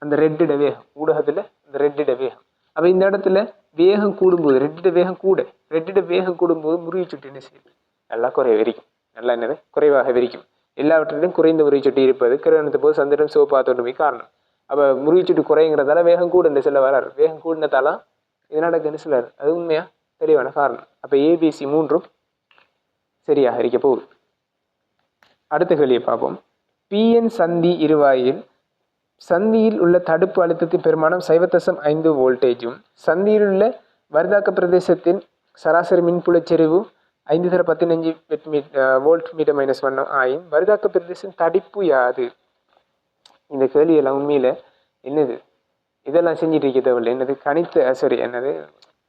அந்த ரெட்டிட வேகம். ஊடகத்துல அந்த ரெட்டிட வேகம். அப்ப இந்த இடத்துல வேகம் கூடும்போது ரெட்டிட வேகம் கூட. ரெட்டிட வேகம் கூடும்போது முறிவு சுட்டி என்ன செய்யுது? நல்லா குறைய விரிக்கும். நல்லா என்னது? குறைவாக விரிக்கும். எல்லாவற்றிலும் குறைந்த முறிவு சுட்டி இருப்பது கிரகணத்து போது சந்திரன் சிவப்பா தோன்றுமை காரணம். அப்ப முறிவு சுட்டி குறைங்கிறதால வேகம் கூட இந்த சில வராரு. வேகம் கூடினதால இது நடக்குன்னு சிலர். அது உண்மையா? தெளிவான காரணம். அப்ப ஏபிசி மூன்றும் சரியாக இருக்க போகுது. அடுத்த கேள்வியை பார்ப்போம். பிஎன் சந்தி இருவாயில் சந்தியில் உள்ள தடுப்பு அழுத்தத்தின் பெருமானம் 0.5 வோல்டேஜும் சந்தியில் உள்ள வருதாக்க பிரதேசத்தின் சராசரி மின்புலச் செறிவு 5×15 வோல்ட் மீட்டர் -1 ஆயின் வருதாக்க பிரதேசம் தடிப்பு யாது? இந்த கேள்வியெல்லாம் உண்மையில என்னது? இதெல்லாம் செஞ்சுட்டு இருக்க தேவையில்லை. என்னது? கணித்த சரி என்னது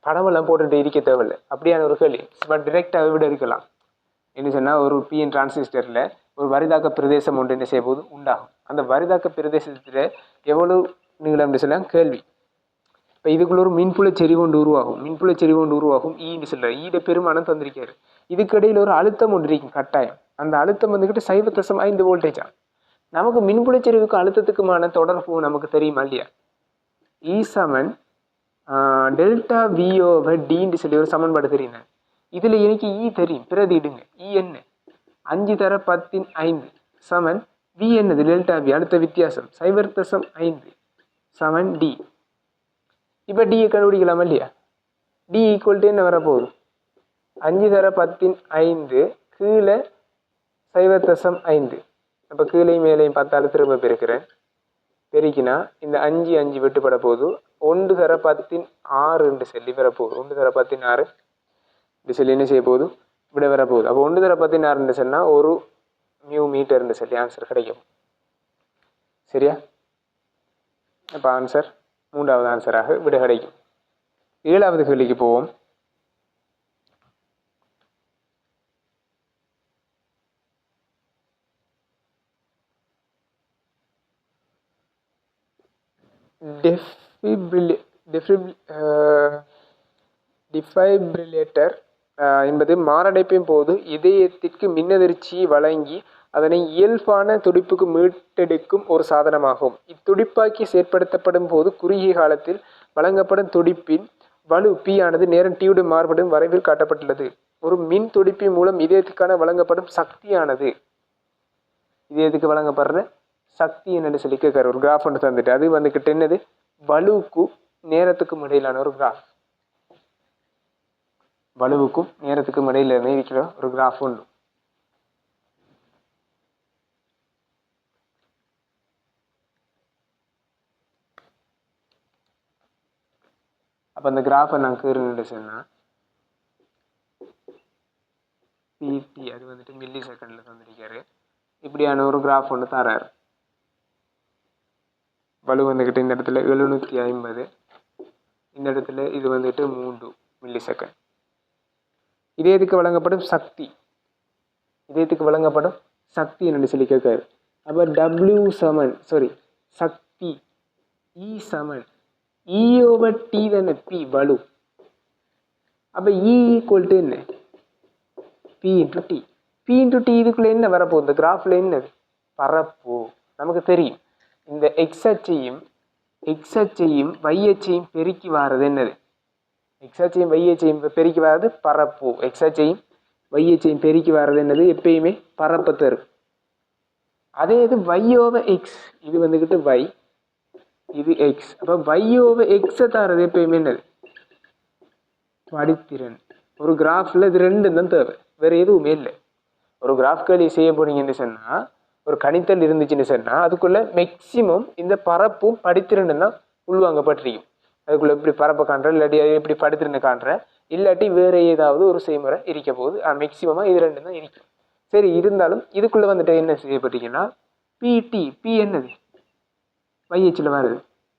படமெல்லாம் போட்டுட்டு இருக்க தேவையில்லை. அப்படியான ஒரு கேள்வி. பட் டிரெக்டாக விட இருக்கலாம். என்ன சொன்னால் ஒரு பிஎன் டிரான்சிஸ்டரில் ஒரு வரிதாக்க பிரதேசம் ஒன்று என்ன செய்ய போது உண்டாகும். அந்த வரிதாக்க பிரதேசத்தில் எவ்வளவு நீளம்னு சொல்லலாம் கேள்வி. இப்போ இதுக்குள்ள ஒரு மின்புல செறிவு ஒன்று உருவாகும். மின்புல செறிவு ஒன்று உருவாகும். ஈன்னு சொல்கிறார். ஈட பெருமானம் தந்திருக்காரு. இதுக்கிடையில் ஒரு அழுத்தம் ஒன்று இருக்கும் கட்டாயம். அந்த அழுத்தம் வந்துக்கிட்டு 0.5 வோல்டேஜா. நமக்கு மின்புல செறிவுக்கு அழுத்தத்துக்குமான தொடர்பு நமக்கு தெரியுமா இல்லையா? இ சமன் டெல்டா விஓவை டின்னு சொல்லி ஒரு சமன்பாடு தெரியுங்க. இதுல எனக்கு இ தெரியும். பிரதிடுங்க. இ என்ன? 5×10⁵ சமன் வி என்னது? Delta V. அடுத்த வித்தியாசம் 0.5 சமன் டி. இப்ப டியை கண்டுபிடிக்கலாமா இல்லையா? டி ஈக்குவல் டு என்ன வரப்போகுது? 5×10⁵ கீழே 0.5. அப்ப கீழையும் மேலையும் 10ஆல் திரும்ப பெருக்கிறேன். பெருக்கினா இந்த 5 வெட்டுப்பட போகுது. 1×10⁶ சொல்லி வரப்போகுது. 1×10⁶ இப்படி சொல்லி என்ன செய்ய போகுது? விட வரப்போகுது. அப்போ 1×10⁶ சொன்னா ஒரு மியூ மீட்டர்னு சொல்லி ஆன்சர் கிடைக்கும். சரியா? அப்போ ஆன்சர் 3வது ஆன்சராக விட கிடைக்கும். 7வது கேள்விக்கு போவோம். டிஃபைப்ரிலேட்டர் என்பது மாரடைப்பின் போது இதயத்திற்கு மின்னதிர்ச்சியை வழங்கி அதனை இயல்பான துடிப்புக்கு மீட்டெடுக்கும் ஒரு சாதனமாகும். இத்துடிப்பாக்கி செயற்படுத்தப்படும் போது குறுகிய காலத்தில் வழங்கப்படும் துடிப்பின் வலு பி ஆனது நேரம் டியுடன் மாறுபடும் வரைவில் காட்டப்பட்டுள்ளது. ஒரு மின் துடிப்பின் மூலம் இதயத்துக்கான வழங்கப்படும் சக்தியானது இதயத்துக்கு வழங்கப்படுற சக்தி என்னன்னு சொல்லி கேட்காரு. ஒரு கிராஃப் ஒன்று தந்துட்டு அது வந்துக்கிட்டு என்னது? வலுவுக்கும் நேரத்துக்கும் இடையிலான ஒரு கிராஃப். வலுவுக்கும் நேரத்துக்கும் இடையில இருக்கிற ஒரு கிராஃப் ஒன்று. அப்ப அந்த கிராஃபை நான் கீறுன்னு சொன்னா பிடி அது வந்துட்டு மில்லி செகண்டில் தந்திருக்காரு. இப்படியான ஒரு கிராஃப் ஒன்று தராரு. பளு வந்துக்கிட்டு இந்த இடத்துல 750, இந்த இடத்துல இது வந்துட்டு 3 மில்லி செகண்ட். இதயத்துக்கு வழங்கப்படும் சக்தி, இதயத்துக்கு வழங்கப்படும் சக்தி என்று சொல்லி கேட்காரு. அப்போ டபிள்யூ சமன் சக்தி இ சமன் இ/டி தானே, பி பளு. அப்போ இ ஈக்குவல் டு என்ன, P into D. P into D இதுக்குள்ள என்ன வரப்போ, இந்த கிராஃபில் என்னது, பரப்பு. நமக்கு தெரியும் இந்த எக்ஸ் அச்சையும் y அச்சையும் பெருக்கி வாரது என்னது, எக்ஸ் அச்சையும் y அச்சையும் பெருக்கி வாரது பரப்பு. எக்ஸ் அச்சையும் y அச்சையும் பெருக்கி வாரது என்னது, எப்பயுமே பரப்பை தரும். அதே இது y/x, இது வந்துக்கிட்டு y, இது x. அப்போ y/x தரது எப்பயுமே என்னது, படித்திறன். ஒரு கிராஃபில் இது ரெண்டு தான் தேவை, வேற எதுவுமே இல்லை. ஒரு கிராஃப் கேள்வி செய்ய போறீங்கன்னு சொன்னா, ஒரு கணித்தல் இருந்துச்சுன்னு சொன்னா அதுக்குள்ள மேக்சிமம் இந்த பரப்பும் படித்திறன் தான் உள்வாங்கப்பட்டிருக்கும். அதுக்குள்ள எப்படி பரப்பை காண்ற, இல்லாட்டி எப்படி படித்திறனை காண்ற, இல்லாட்டி வேற ஏதாவது ஒரு செய்முறை இருக்க போகுது. மேக்சிமமா இது ரெண்டு தான் இருக்கும். சரி, இருந்தாலும் இதுக்குள்ள வந்துட்டு என்ன செய்யப்பட்டீங்கன்னா, பிடி, பி என்னது YHல வருது,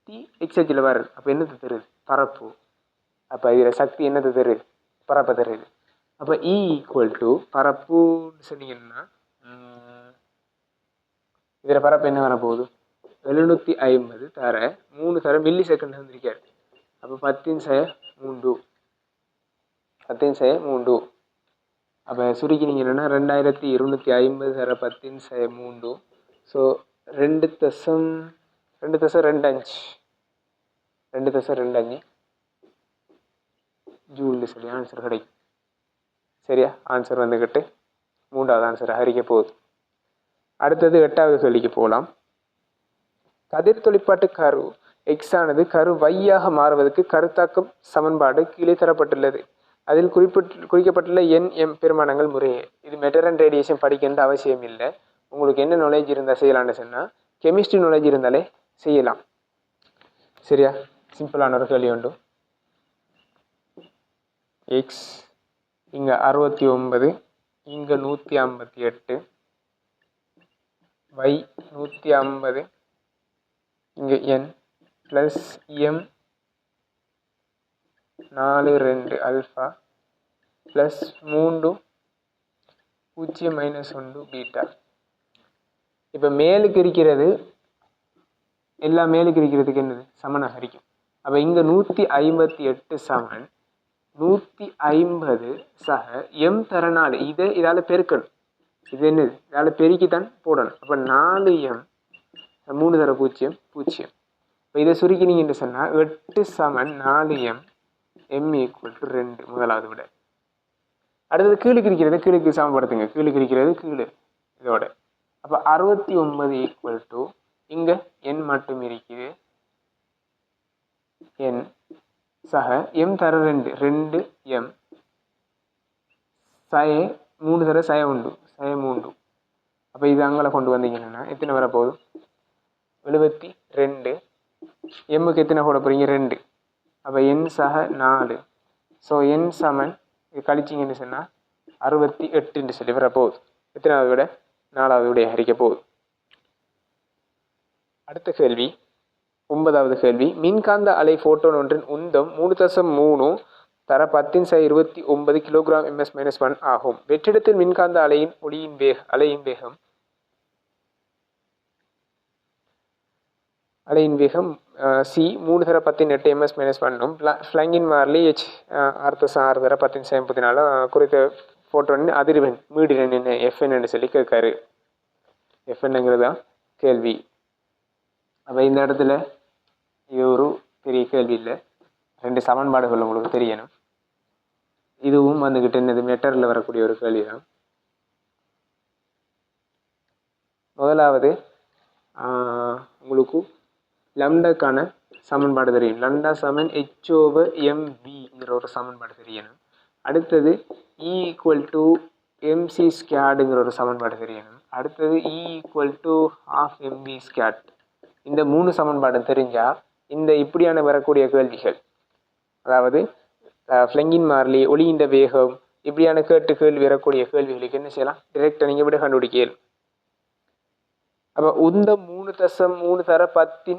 டி XHல வருது. அப்போ என்னது தருது, பரப்பு. அப்போ இதில் சக்தி என்னது தருது, பரப்பை தருது. அப்போ இ ஈக்குவல் டு பரப்புன்னு சொன்னீங்கன்னா, இதில் பரப்பு என்ன வரப்போகுது, 750 தர 3 தர மில்லி செகண்ட் வந்திருக்காரு. அப்போ 10⁻3, 10⁻3. அப்போ சுருக்கினீங்கன்னா 2250 தர 10⁻3. ஸோ 2.25 ஜூலில் சொல்லி ஆன்சர் கிடைக்கும். சரியா, ஆன்சர் வந்துக்கிட்டு 3வது ஆன்சர் ஹரிக்க போகுது. அடுத்தது 8வது கேள்விக்கு போகலாம். கதிர் தொழிற்பாட்டு கரு எக்ஸ் ஆனது கரு வையாக மாறுவதற்கு கருத்தாக்கம் சமன்பாடு கீழே தரப்பட்டுள்ளது. அதில் குறிக்கப்பட்டுள்ள எம் பெருமானங்கள் முறையே. இது மெட்டர் அண்ட் ரேடியேஷன் படிக்கின்ற அவசியம் இல்லை. உங்களுக்கு என்ன நாலேஜ் இருந்தால் செய்யலாம்னு சொன்னால், கெமிஸ்ட்ரி நாலேஜ் இருந்தாலே செய்யலாம். சரியா, சிம்பிளான ஒரு கேள்வி உண்டு. எக்ஸ் இங்கே 69, இங்கே 158, y 150, இங்கே n plus M 42 alpha plus 3 0 - 1 beta. இப்போ மேலுக்கு இருக்கிறது எல்லாம் மேலுக்கு இருக்கிறதுக்கு என்னது சமனாக இருக்கும். அப்போ இங்கே 158 சமன் 150 சக எம் தரனால இதால் பெருக்கணும். இது என்னது, இதால் பெருக்கித்தான் போடணும். அப்போ 4m 3 தர 0 0. இப்போ இதை சுருக்கினீங்கன்னு சொன்னால் 8 சமன் 4m m = 2 முதலாவது விட. அடுத்தது கீழுக்கு இருக்கிறது கீழுக்கு சமப்படுத்துங்க. கீழுக்கு இருக்கிறது கீழே இதோட. அப்போ 69 = இங்கே n மட்டும் இருக்குது, n சக m தர 2 2m சய 3 தர சய உண்டு சய 3. அப்போ இது அங்கே கொண்டு வந்தீங்கன்னா எத்தனை வரப்போகுது, 72. எம்முக்கு எத்தனை போட போகிறீங்க, 2. அப்போ n சக 4. ஸோ n சமன் இது கழிச்சிங்கன்னு சொன்னால் 68 சொல்லி வரப்போகுது. எத்தனாவது விட, 4வது விட ஹரிக்க போகுது. அடுத்த கேள்வி 9வது கேள்வி. மின்காந்த அலை ஃபோட்டோன் ஒன்றின் உந்தம் 3.3 தர 10⁻29 கிலோகிராம் ms-1 ஆகும். வெற்றிடத்தில் மின்காந்த அலையின் அலையின் வேகம் சி 3 தர 10⁸ ms-1 ஃப்ளங்கின் மாறிலி h 6 தர 10⁻34 குறித்த ஃபோட்டோனின் அதிர்வெண் மீடியன் என்ன FN என்று சொல்லி கேட்காரு. FNங்கிறது தான் கேள்வி. அப்போ இந்த இடத்துல இது ஒரு பெரிய கேள்வி இல்லை, 2 சமன்பாடுகள் உங்களுக்கு தெரியணும். இதுவும் வந்துக்கிட்டு என்னது மெட்டரில் வரக்கூடிய ஒரு கேள்வி தான். முதலாவது உங்களுக்கு லம்டாக்கான சமன்பாடு தெரியும். லம்டா சமன் h/mvங்கிற ஒரு சமன்பாடு தெரியணும். அடுத்தது E = mc²ங்கிற ஒரு சமன்பாடு தெரியணும். அடுத்தது E = 12mv². இந்த 3 சமன்பாடு தெரிஞ்சால் இந்த இப்படியான வரக்கூடிய கேள்விகள், அதாவது ஃப்ளங்கின் மாறிலி, ஒளியின் வேகம், இப்படியான கேள்வி வரக்கூடிய கேள்விகளுக்கு என்ன செய்யலாம், டிரெக்டாக நீங்கள் விட கண்டுபிடிக்க. அப்போ உந்த 3.3 தர 10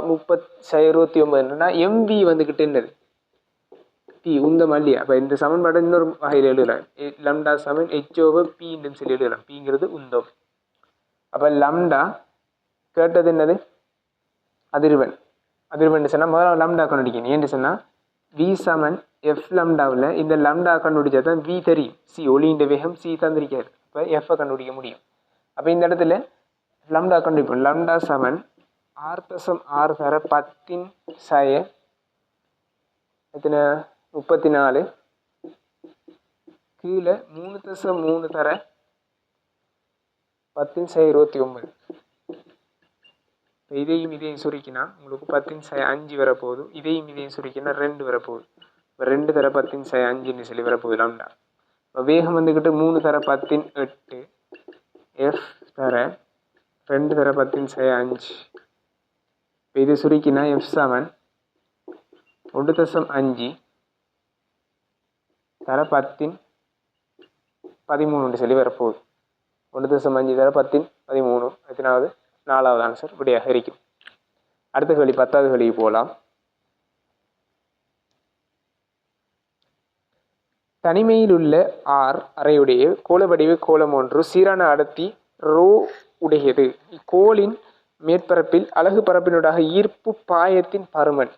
30/29 எம்பி வந்துக்கிட்டு என்னது பி உந்தம் இல்லையா. அப்போ இந்த சமன்பாடு இன்னொரு வகையில் எழுதலாம், லம்டா சமன் H/P சொல்லி எழுதலாம். பிங்கிறது உந்தம். அப்போ லம்டா கேட்டது என்னது, அதிர்வெண். அதிர்வெண் சொன்னால் முதல்ல லம்டா கண்டுபிடிக்கணும். ஏன்னு சொன்னால் வி சமன் எஃப் லம்டாவில் இந்த லம்டா கண்டுபிடிச்சா தான் வி தெரியும். சி ஒளியின் வேகம் சி தந்திருக்காரு. இப்போ எஃப்ஐ கண்டுபிடிக்க முடியும். அப்போ இந்த இடத்துல லம்டா கண்டுபிடிப்போம். லம்டா சமன் 6.6 தர 10 எத்தனை 34 கீழே 3.3 தர 10/29. இதையும் சுருக்கினா உங்களுக்கு 10/5 வரப்போகுது. இதையும் சுருக்கினா 2 வரப்போகுது. இப்போ 2 தர 10/5 சொல்லி வரப்போகுது லம்டா. இப்போ வேகம் வந்துக்கிட்டு 3 தர 10/8 எஃப் தர 2 தர 10/5. இப்போ இது சுருக்கினா எஃப் சமன் 1.5 தர 10/13 சொல்லி வரப்போகுது. 1.5 தர 10/13 எத்தனாவது, 4வது ஆன்சர் விடையாக இருக்கும். அடுத்த கேள்வி 10வது கேள்வி போகலாம். தனிமையில் உள்ள ஆர் அறையுடைய கோளவடிவ கோளம் ஒன்று சீரான அடர்த்தி ரோ உடையது. இக்கோளின் மேற்பரப்பில் அலகு பரப்பினூடாக ஈர்ப்பு பாயத்தின் பருமன்.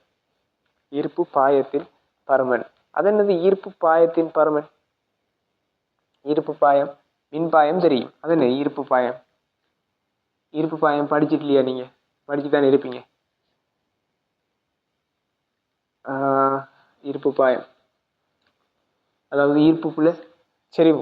ஈர்ப்பு பாயத்தின் பருமன் அதென்னது? ஈர்ப்பு பாயத்தின் பருமன். ஈர்ப்பு பாயம் மின்பாயம் தெரியும். அது என்ன ஈர்ப்பு பாயம்? ஈர்ப்பு பாயம் படிச்சுட்டு இல்லையா? நீங்க படிச்சுதானே இருப்பீங்க. ஈர்ப்பு பாயம் அதாவது ஈர்ப்பு புல செறிவு.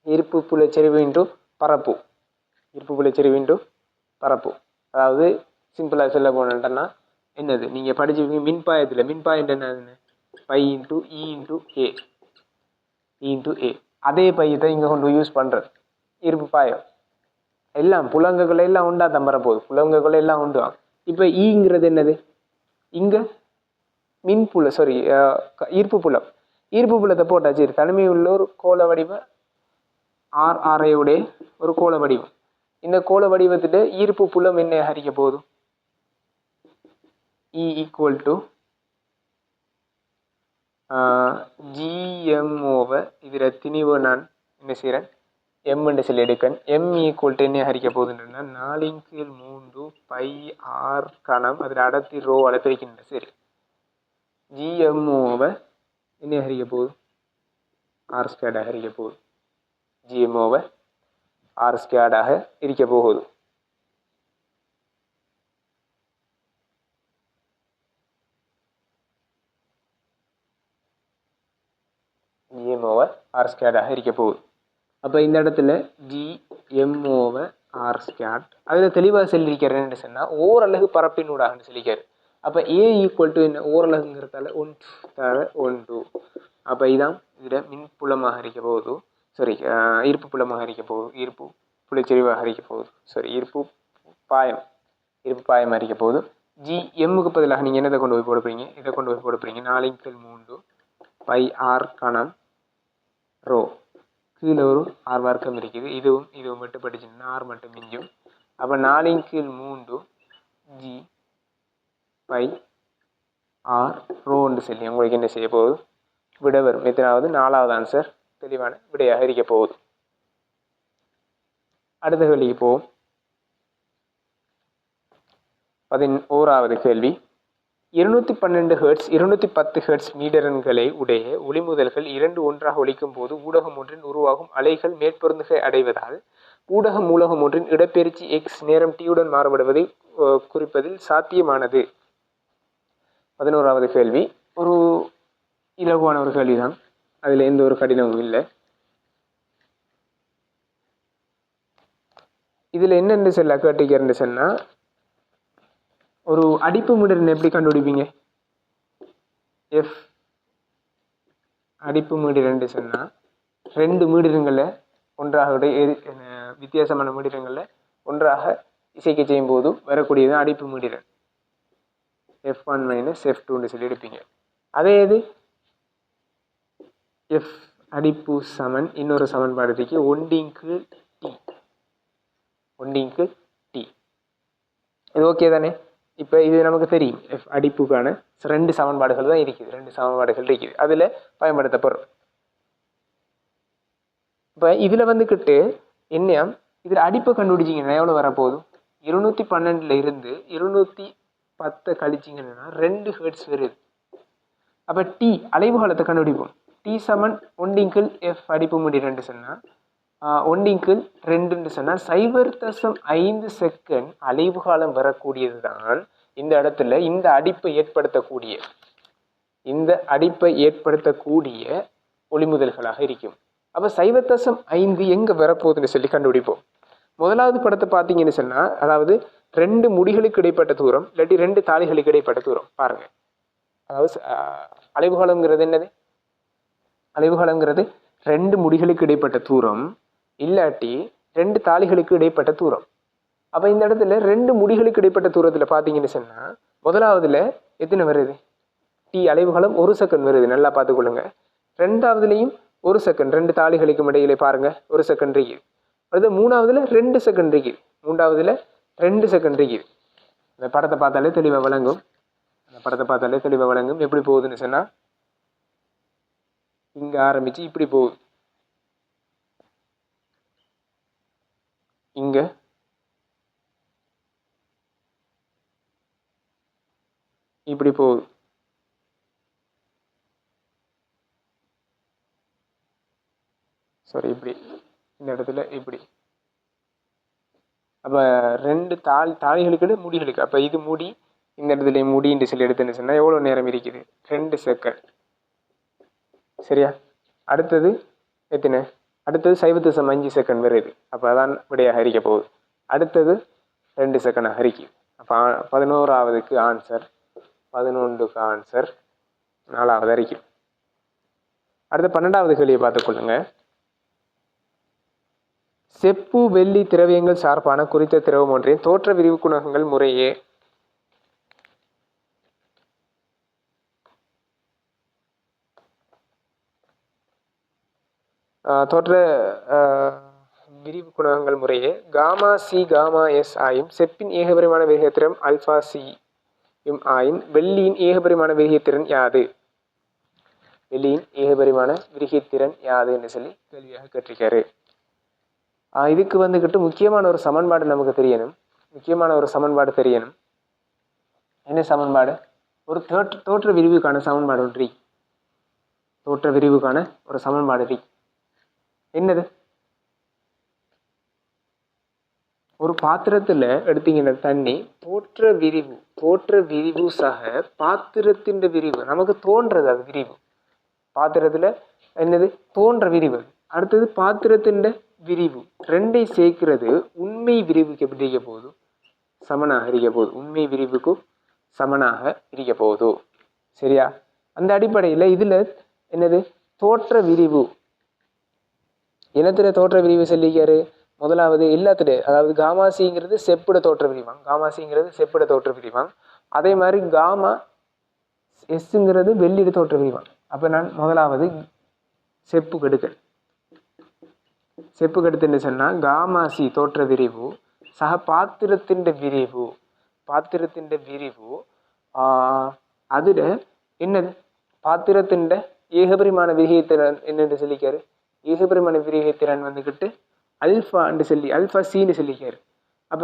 ஈர்ப்பு புல செறிவு இன்டு பரப்பு. ஈர்ப்பு புல செறிவு இன்டு பரப்பு. அதாவது சிம்பிளா சொல்ல போனோம்னா என்னது, நீங்க படிச்சிருக்கீங்க மின்பாயத்தில். மின்பாயம் என்னதுன்னு phi into E into A. Into A அதே பையத்தை இங்கே கொண்டு யூஸ் பண்ணுறது ஈர்ப்பு பாயம். எல்லாம் புலங்குகளை எல்லாம் உண்டா தம்பர போகுது. புலங்குகளை எல்லாம் உண்டுவாங்க. இப்போ ஈங்கிறது என்னது? இங்கே மின்புல சாரி ஈர்ப்பு புலம். ஈர்ப்பு புலத்தை போட்டாச்சு. தனிமை உள்ள ஒரு கோள வடிவ ஆர் ஆரையுடைய ஒரு கோள வடிவம். இந்த கோள வடிவத்திட்ட ஈர்ப்பு புலம் என்ன ஹரிக்க போகுது? இ ஈக்குவல் டு ஜிஎம்ஓவை இதில் திணிவை நான் என்ன செய்கிறேன், எம் என்று சொல்லி எடுக்கன். எம் ஈக்குவல் டு என்ன ஹரிக்க போகுதுன்னா 4/3 பை ஆர் கணம் அதில் அடர்த்தி ரோ அளப்பிரிக்கின்ற. சரி, ஜிஎம்ஓவை என்ன ஹரிக்க போகுது? ஆர் ஸ்கொயர்டாக ஹரிக்க போகுது. ஜிஎம்ஓவை ஆர் ஸ்கொயர்டாக இருக்க போகுது. ஜிஎம்ஓவை ஆர் ஸ்கொயர்டாக இருக்க போகுது. அப்போ இந்த இடத்துல ஜிஎம்ஓவை ஆர் ஸ்கொயர்ட் அதில் தெளிவாக சொல்லியிருக்கிறேன்னு சொன்னால் ஓரலகு பரப்பினூடாகன்னு சொல்லிக்காரு. அப்போ ஏ ஈக்குவல் டு என்ன, ஓரலகுங்கிறதால 1/1. அப்போ இதான் இதில் மின்புலமாக இருக்க போகுது. சாரி, ஈர்ப்பு புலமாக இருக்க போகுது. ஈர்ப்பு புலச்செறிவாக இருக்க போகுது. சாரி, ஈர்ப்பு பாயம் அறிக்க போகுது. ஜி எம்முக்கு பதிலாக நீங்கள் என்னதை கொண்டு போய் போடுப்பீங்க? இதை கொண்டு போய் போடுப்பீங்க. 4/3 பை ஆர் கணம் ரோ. கீழே ஒரு ஆர் வர்க்கம் இருக்குது. இதுவும் மட்டும் படிச்சுன்னா ஆர் மட்டும் மிஞ்சும். அப்போ 4/3 ஜி பை ஆர் ரோன்னு சொல்லி உங்களுக்கு என்ன செய்ய போகுது? விட வரும். எத்தனாவது? 4வது ஆன்சர் தெளிவான விடையாக இருக்க போகுது. அடுத்த கேள்விக்கு போவோம். 11வது கேள்வி. 212 ஹெர்ட்ஸ் 210 ஹெர்ட்ஸ் மீட்டரன்களை உடைய ஒளிமுதல்கள் இரண்டு ஒன்றாக ஒலிக்கும் போது ஊடகம் ஒன்றின் உருவாகும் அலைகள் மேற்பொருந்துகை அடைவதால் ஊடக மூலகம் ஒன்றின் இடப்பெயர்ச்சி எக்ஸ் நேரம் டியுடன் மாறுபடுவதை குறிப்பதில் சாத்தியமானது. 11வது கேள்வி ஒரு இலகுவான ஒரு கேள்விதான். அதில் எந்த ஒரு கடினமும் இல்லை. இதில் என்னென்னு சொல்ல கேட்டுக்கிறேன்னு சொன்னால், ஒரு அடிப்பு மீடிரன் எப்படி கண்டுபிடிப்பீங்க? எஃப் அடிப்பு மீடிரன் சொன்னா ரெண்டு மீடிரங்களை ஒன்றாக வித்தியாசமான மீடிரங்களை ஒன்றாக இசைக்க செய்யும் போது வரக்கூடியது அடிப்பு மீடிரன். F1 மைனஸ் F2 சொல்லி எடுப்பீங்க. அதே இது எஃப் அடிப்பு சமன் இன்னொரு சமன்பாடு இருக்கு, ஒண்டிங்கு டி. ஒண்டிங்கு டி இது ஓகே தானே? இப்போ இது நமக்கு தெரியும், எஃப் அடிப்புக்கான ரெண்டு சமன்பாடுகள் தான் இருக்குது, ரெண்டு சமன்பாடுகள் இருக்குது, அதில் பயன்படுத்தப்படுறோம். இப்போ இதில் வந்துக்கிட்டு என்ன, இதில் அடிப்பை கண்டுபிடிச்சிங்கன்னா எவ்வளோ வரப்போகுது? 212 இருந்து 210 கழிச்சிங்கன்னா 2 ஹெர்ட்ஸ் வருது. அப்போ டி அலைவு காலத்தை கண்டுபிடிப்போம். டி சமன் ஒண்டிங்கிள் எஃப் அடிப்பு மீடிரன் சொன்னால் ஒண்டிங்கிள் 2 சொன்னால் 0.5 செகண்ட் அலைவு காலம் வரக்கூடியது தான் இந்த இடத்துல இந்த அடிப்பை ஏற்படுத்தக்கூடிய ஒளிமுதல்களாக இருக்கும். அப்போ 0.5 எங்கே வரப்போகுதுன்னு சொல்லி கண்டுபிடிப்போம். முதலாவது படத்தை பார்த்தீங்கன்னு சொன்னால், அதாவது 2 முடிகளுக்கு இடைப்பட்ட தூரம் இல்லாட்டி 2 தாளிகளுக்கு இடைப்பட்ட தூரம் பாருங்க. அதாவது அலைவுகாலம்ங்கிறது என்னது? அலைவுகாலம்ங்கிறது 2 முடிகளுக்கு இடைப்பட்ட தூரம் இல்லாட்டி 2 தாளிகளுக்கு இடைப்பட்ட தூரம். அப்போ இந்த இடத்துல 2 முடிகளுக்கு இடைப்பட்ட தூரத்தில் பார்த்தீங்கன்னு சொன்னால் முதலாவதுல எத்தனை வருது? டி அலைவுகாலம் 1 செகண்ட் வருது, நல்லா பார்த்துக்கொள்ளுங்க. ரெண்டாவதுலையும் 1 செகண்ட், 2 தாளிகளுக்கும் இடையிலே பாருங்க 1 செகண்ட் இருக்குது. அடுத்து மூணாவதுல 2 செகண்ட் இருக்குது, மூன்றாவதுல 2 செகண்ட் இருக்குது. அந்த படத்தை பார்த்தாலே தெளிவாக விளங்கும். எப்படி போகுதுன்னு சொன்னா இங்க ஆரம்பிச்சு இப்படி போகுது, இங்க இப்படி போகுது. சாரி, இப்படி இந்த இடத்துல இப்படி. அப்போ 2 தாளிகளுக்கு முடிகளுக்கு, அப்போ இது முடி, இந்த இடத்துல முடின்னு சொல்லி எடுத்துன்னு சொன்னால் எவ்வளோ நேரம் இருக்குது? 2 செகண்ட். சரியா? அடுத்தது எத்தனை? அடுத்தது 0.5 செகண்ட் வருது. அப்போ அதான் விடையாக இருக்க போகுது. அடுத்தது 2 செகண்டாக இருக்குது. அப்போ 11ஆவதுக்கு ஆன்சர், 11க்கு ஆன்சர் 4ஆவது இருக்கும். அடுத்த 12ஆவது கேள்வியை பார்த்துக்கொள்ளுங்க. செப்பு வெள்ளி திரவியங்கள் சார்பான குறித்த திரவம் ஒன்றின் தோற்ற விரிவு குணகங்கள் முறையே காமா சி காமா எஸ் ஆயும் செப்பின் ஏகபரிமாண வேகத்திறன் அல்பா சி ஆயின் வெள்ளியின் ஏகபரிமாண விரிகைத்திறன் யாது? வெள்ளியின் ஏகபரிமாண விரிகைத்திறன் யாதுன்னு சொல்லி கேள்வியாக கேட்டிருக்காரு. இதுக்கு வந்துக்கிட்டு முக்கியமான ஒரு சமன்பாடு நமக்கு தெரியணும். என்ன சமன்பாடு? ஒரு தோற்ற விரிவுக்கான சமன்பாடு ஒன்று. தோற்ற விரிவுக்கான ஒரு சமன்பாடு என்னது? ஒரு பாத்திரத்துல எடுத்தீங்கன்னா தண்ணி தோற்ற விரிவு சக பாத்திரத்தின் விரிவு நமக்கு தோன்றது, அது விரிவு. பாத்திரத்துல என்னது? தோன்ற விரிவு. அடுத்தது பாத்திரத்தின் விரிவு. ரெண்டை சேர்க்கிறது உண்மை விரிவுக்கு எப்படி இருக்க போகுது? சமனாக இருக்க போகுது. உண்மை விரிவுக்கு சமனாக இருக்க போகுது. சரியா? அந்த அடிப்படையில் இதுல என்னது? தோற்ற விரிவு. இனத்துல தோற்ற விரிவு சொல்லிக்காரு. முதலாவது எல்லாத்துல, அதாவது காமாசிங்கிறது செப்பிட தோற்ற விரிவாங்க. அதே மாதிரி காமா எஸ்ங்கிறது வெள்ளிட தோற்ற விரிவாங்க. அப்ப நான் முதலாவது செப்பு கெடுத்துன்னு சொன்னா காமாசி தோற்ற விரிவு சக பாத்திரத்தின் விரிவு அதுல என்னது? பாத்திரத்தின் ஏகபரிமாண விரிகைத்திறன் என்னென்று சொல்லிக்காரு. ஏகபரிமாண விரிகைத்திறன் வந்துக்கிட்டு அல்பா சின்னு சொல்லிக்காரு. அப்ப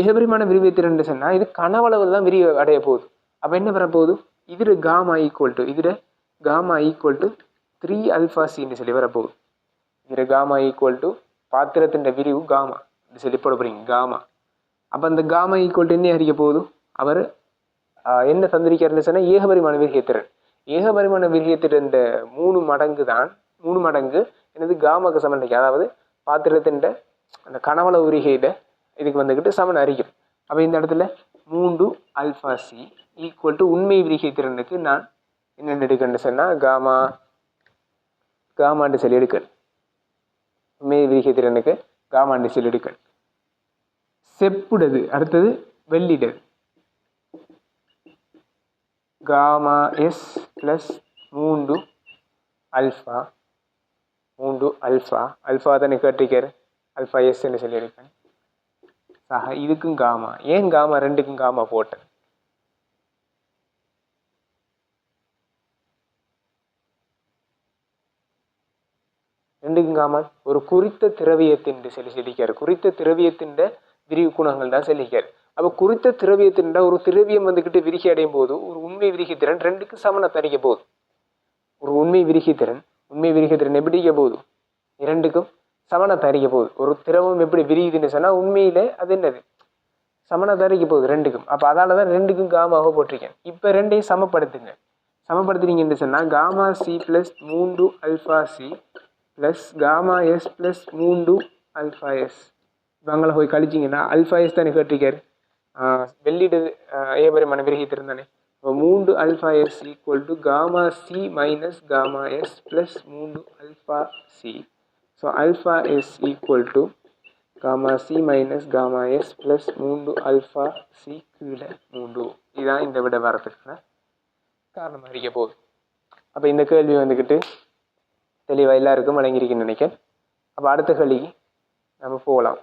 ஏகபரிமாண விரிகைத்திறன் சொன்னா இது கனவளவு தான் விரிவு அடைய போகுது. அப்ப என்ன வரப்போகுது? இதுல காமா ஈக்குவல் டு 3 அல்பா சின்னு சொல்லி வரப்போகுது. இதுல காமா ஈக்குவல் டு பாத்திரத்தின் விரிவு காமா சொல்லி போட போறீங்க, காமா. அப்ப அந்த காமா ஈக்குவல் டு என்ன அறிக்க போகுது? அவர் என்ன தந்திரிக்காருன்னு சொன்னா ஏகபரிமாண விரிகைத்திறன். ஏகபரிமாண விரிகைத்திறன் 3 மடங்கு என்னது? காமாக்கு சமன். அதாவது பாத்திரத்தின் அந்த கனவள உரிகையில இதுக்கு வந்துக்கிட்டு சமன் அறிக்கும். அப்ப இந்த இடத்துல 3 ஆல்ஃபா சி ஈக்குவல் டு உண்மை விரிகைத்திறனுக்கு நான் என்னென்ன எடுக்கணும்னு சொன்னால் காமாண்டு சொல்லி எடுக்கணும். உண்மை விரிகைத்திறனுக்கு காமாண்டு சொல்லி எடுக்கணும். செப்புடது அடுத்தது வெள்ளிடது gamma S plus 3 alpha alpha தானே கேட்டிருக்காரு, ஆல்ஃபா எஸ்ன்னு சொல்லியிருக்கேன். இதுக்கும் காமா, ஏன் காமா ரெண்டுக்கும் காமா போட்டேன்? ரெண்டுக்கும் காமா ஒரு குறித்த திரவியத்தின் சொல்லிக்காரு. குறித்த திரவியத்தின் விரிவு குணங்கள் தான் சொல்லிக்காரு. அப்போ குறித்த திரவியத்தின் ஒரு திரவியம் வந்துக்கிட்டு விரிகை அடையும் போது ஒரு உண்மை விரிகைத்திறன் ரெண்டுக்கும் சமனை தரிக்க போகுது. ஒரு உண்மை விரிகைத்திறன் எப்படி போகுது? இரண்டுக்கும் சமனை தரிக்க போகுது. ஒரு திரவம் எப்படி விரியுதுன்னு சொன்னால் உண்மையில அது என்னது சமனை தரிக்க போகுது ரெண்டுக்கும். அப்போ அதனால தான் ரெண்டுக்கும் காமாவை போட்டிருக்கேன். இப்போ ரெண்டையும் சமப்படுத்துனீங்கன்னு சொன்னால் gamma C plus 3 alpha C plus gamma S plus 3 alpha S. இவங்களை போய் கழிச்சிங்கன்னா ஆல்ஃபா எஸ் தானே கேட்டிருக்காரு. வெள்ளிடு ஏபரிமான விரிகைத்திறன் தானே. இப்போ 3 alpha S equal to gamma C minus gamma S plus 3 alpha C. So alpha S equal to gamma C minus gamma S plus 3 alpha C கீழே 3. இதுதான் இந்த விட வரத்துக்கான காரணமாக இருக்க போகுது. அப்போ இந்த கேள்வி வந்துக்கிட்டு தெளிவாக எல்லாருக்கும் வழங்கியிருக்குன்னு நினைக்கிறேன். அப்போ அடுத்த கேள்விக்கு நம்ம போகலாம்.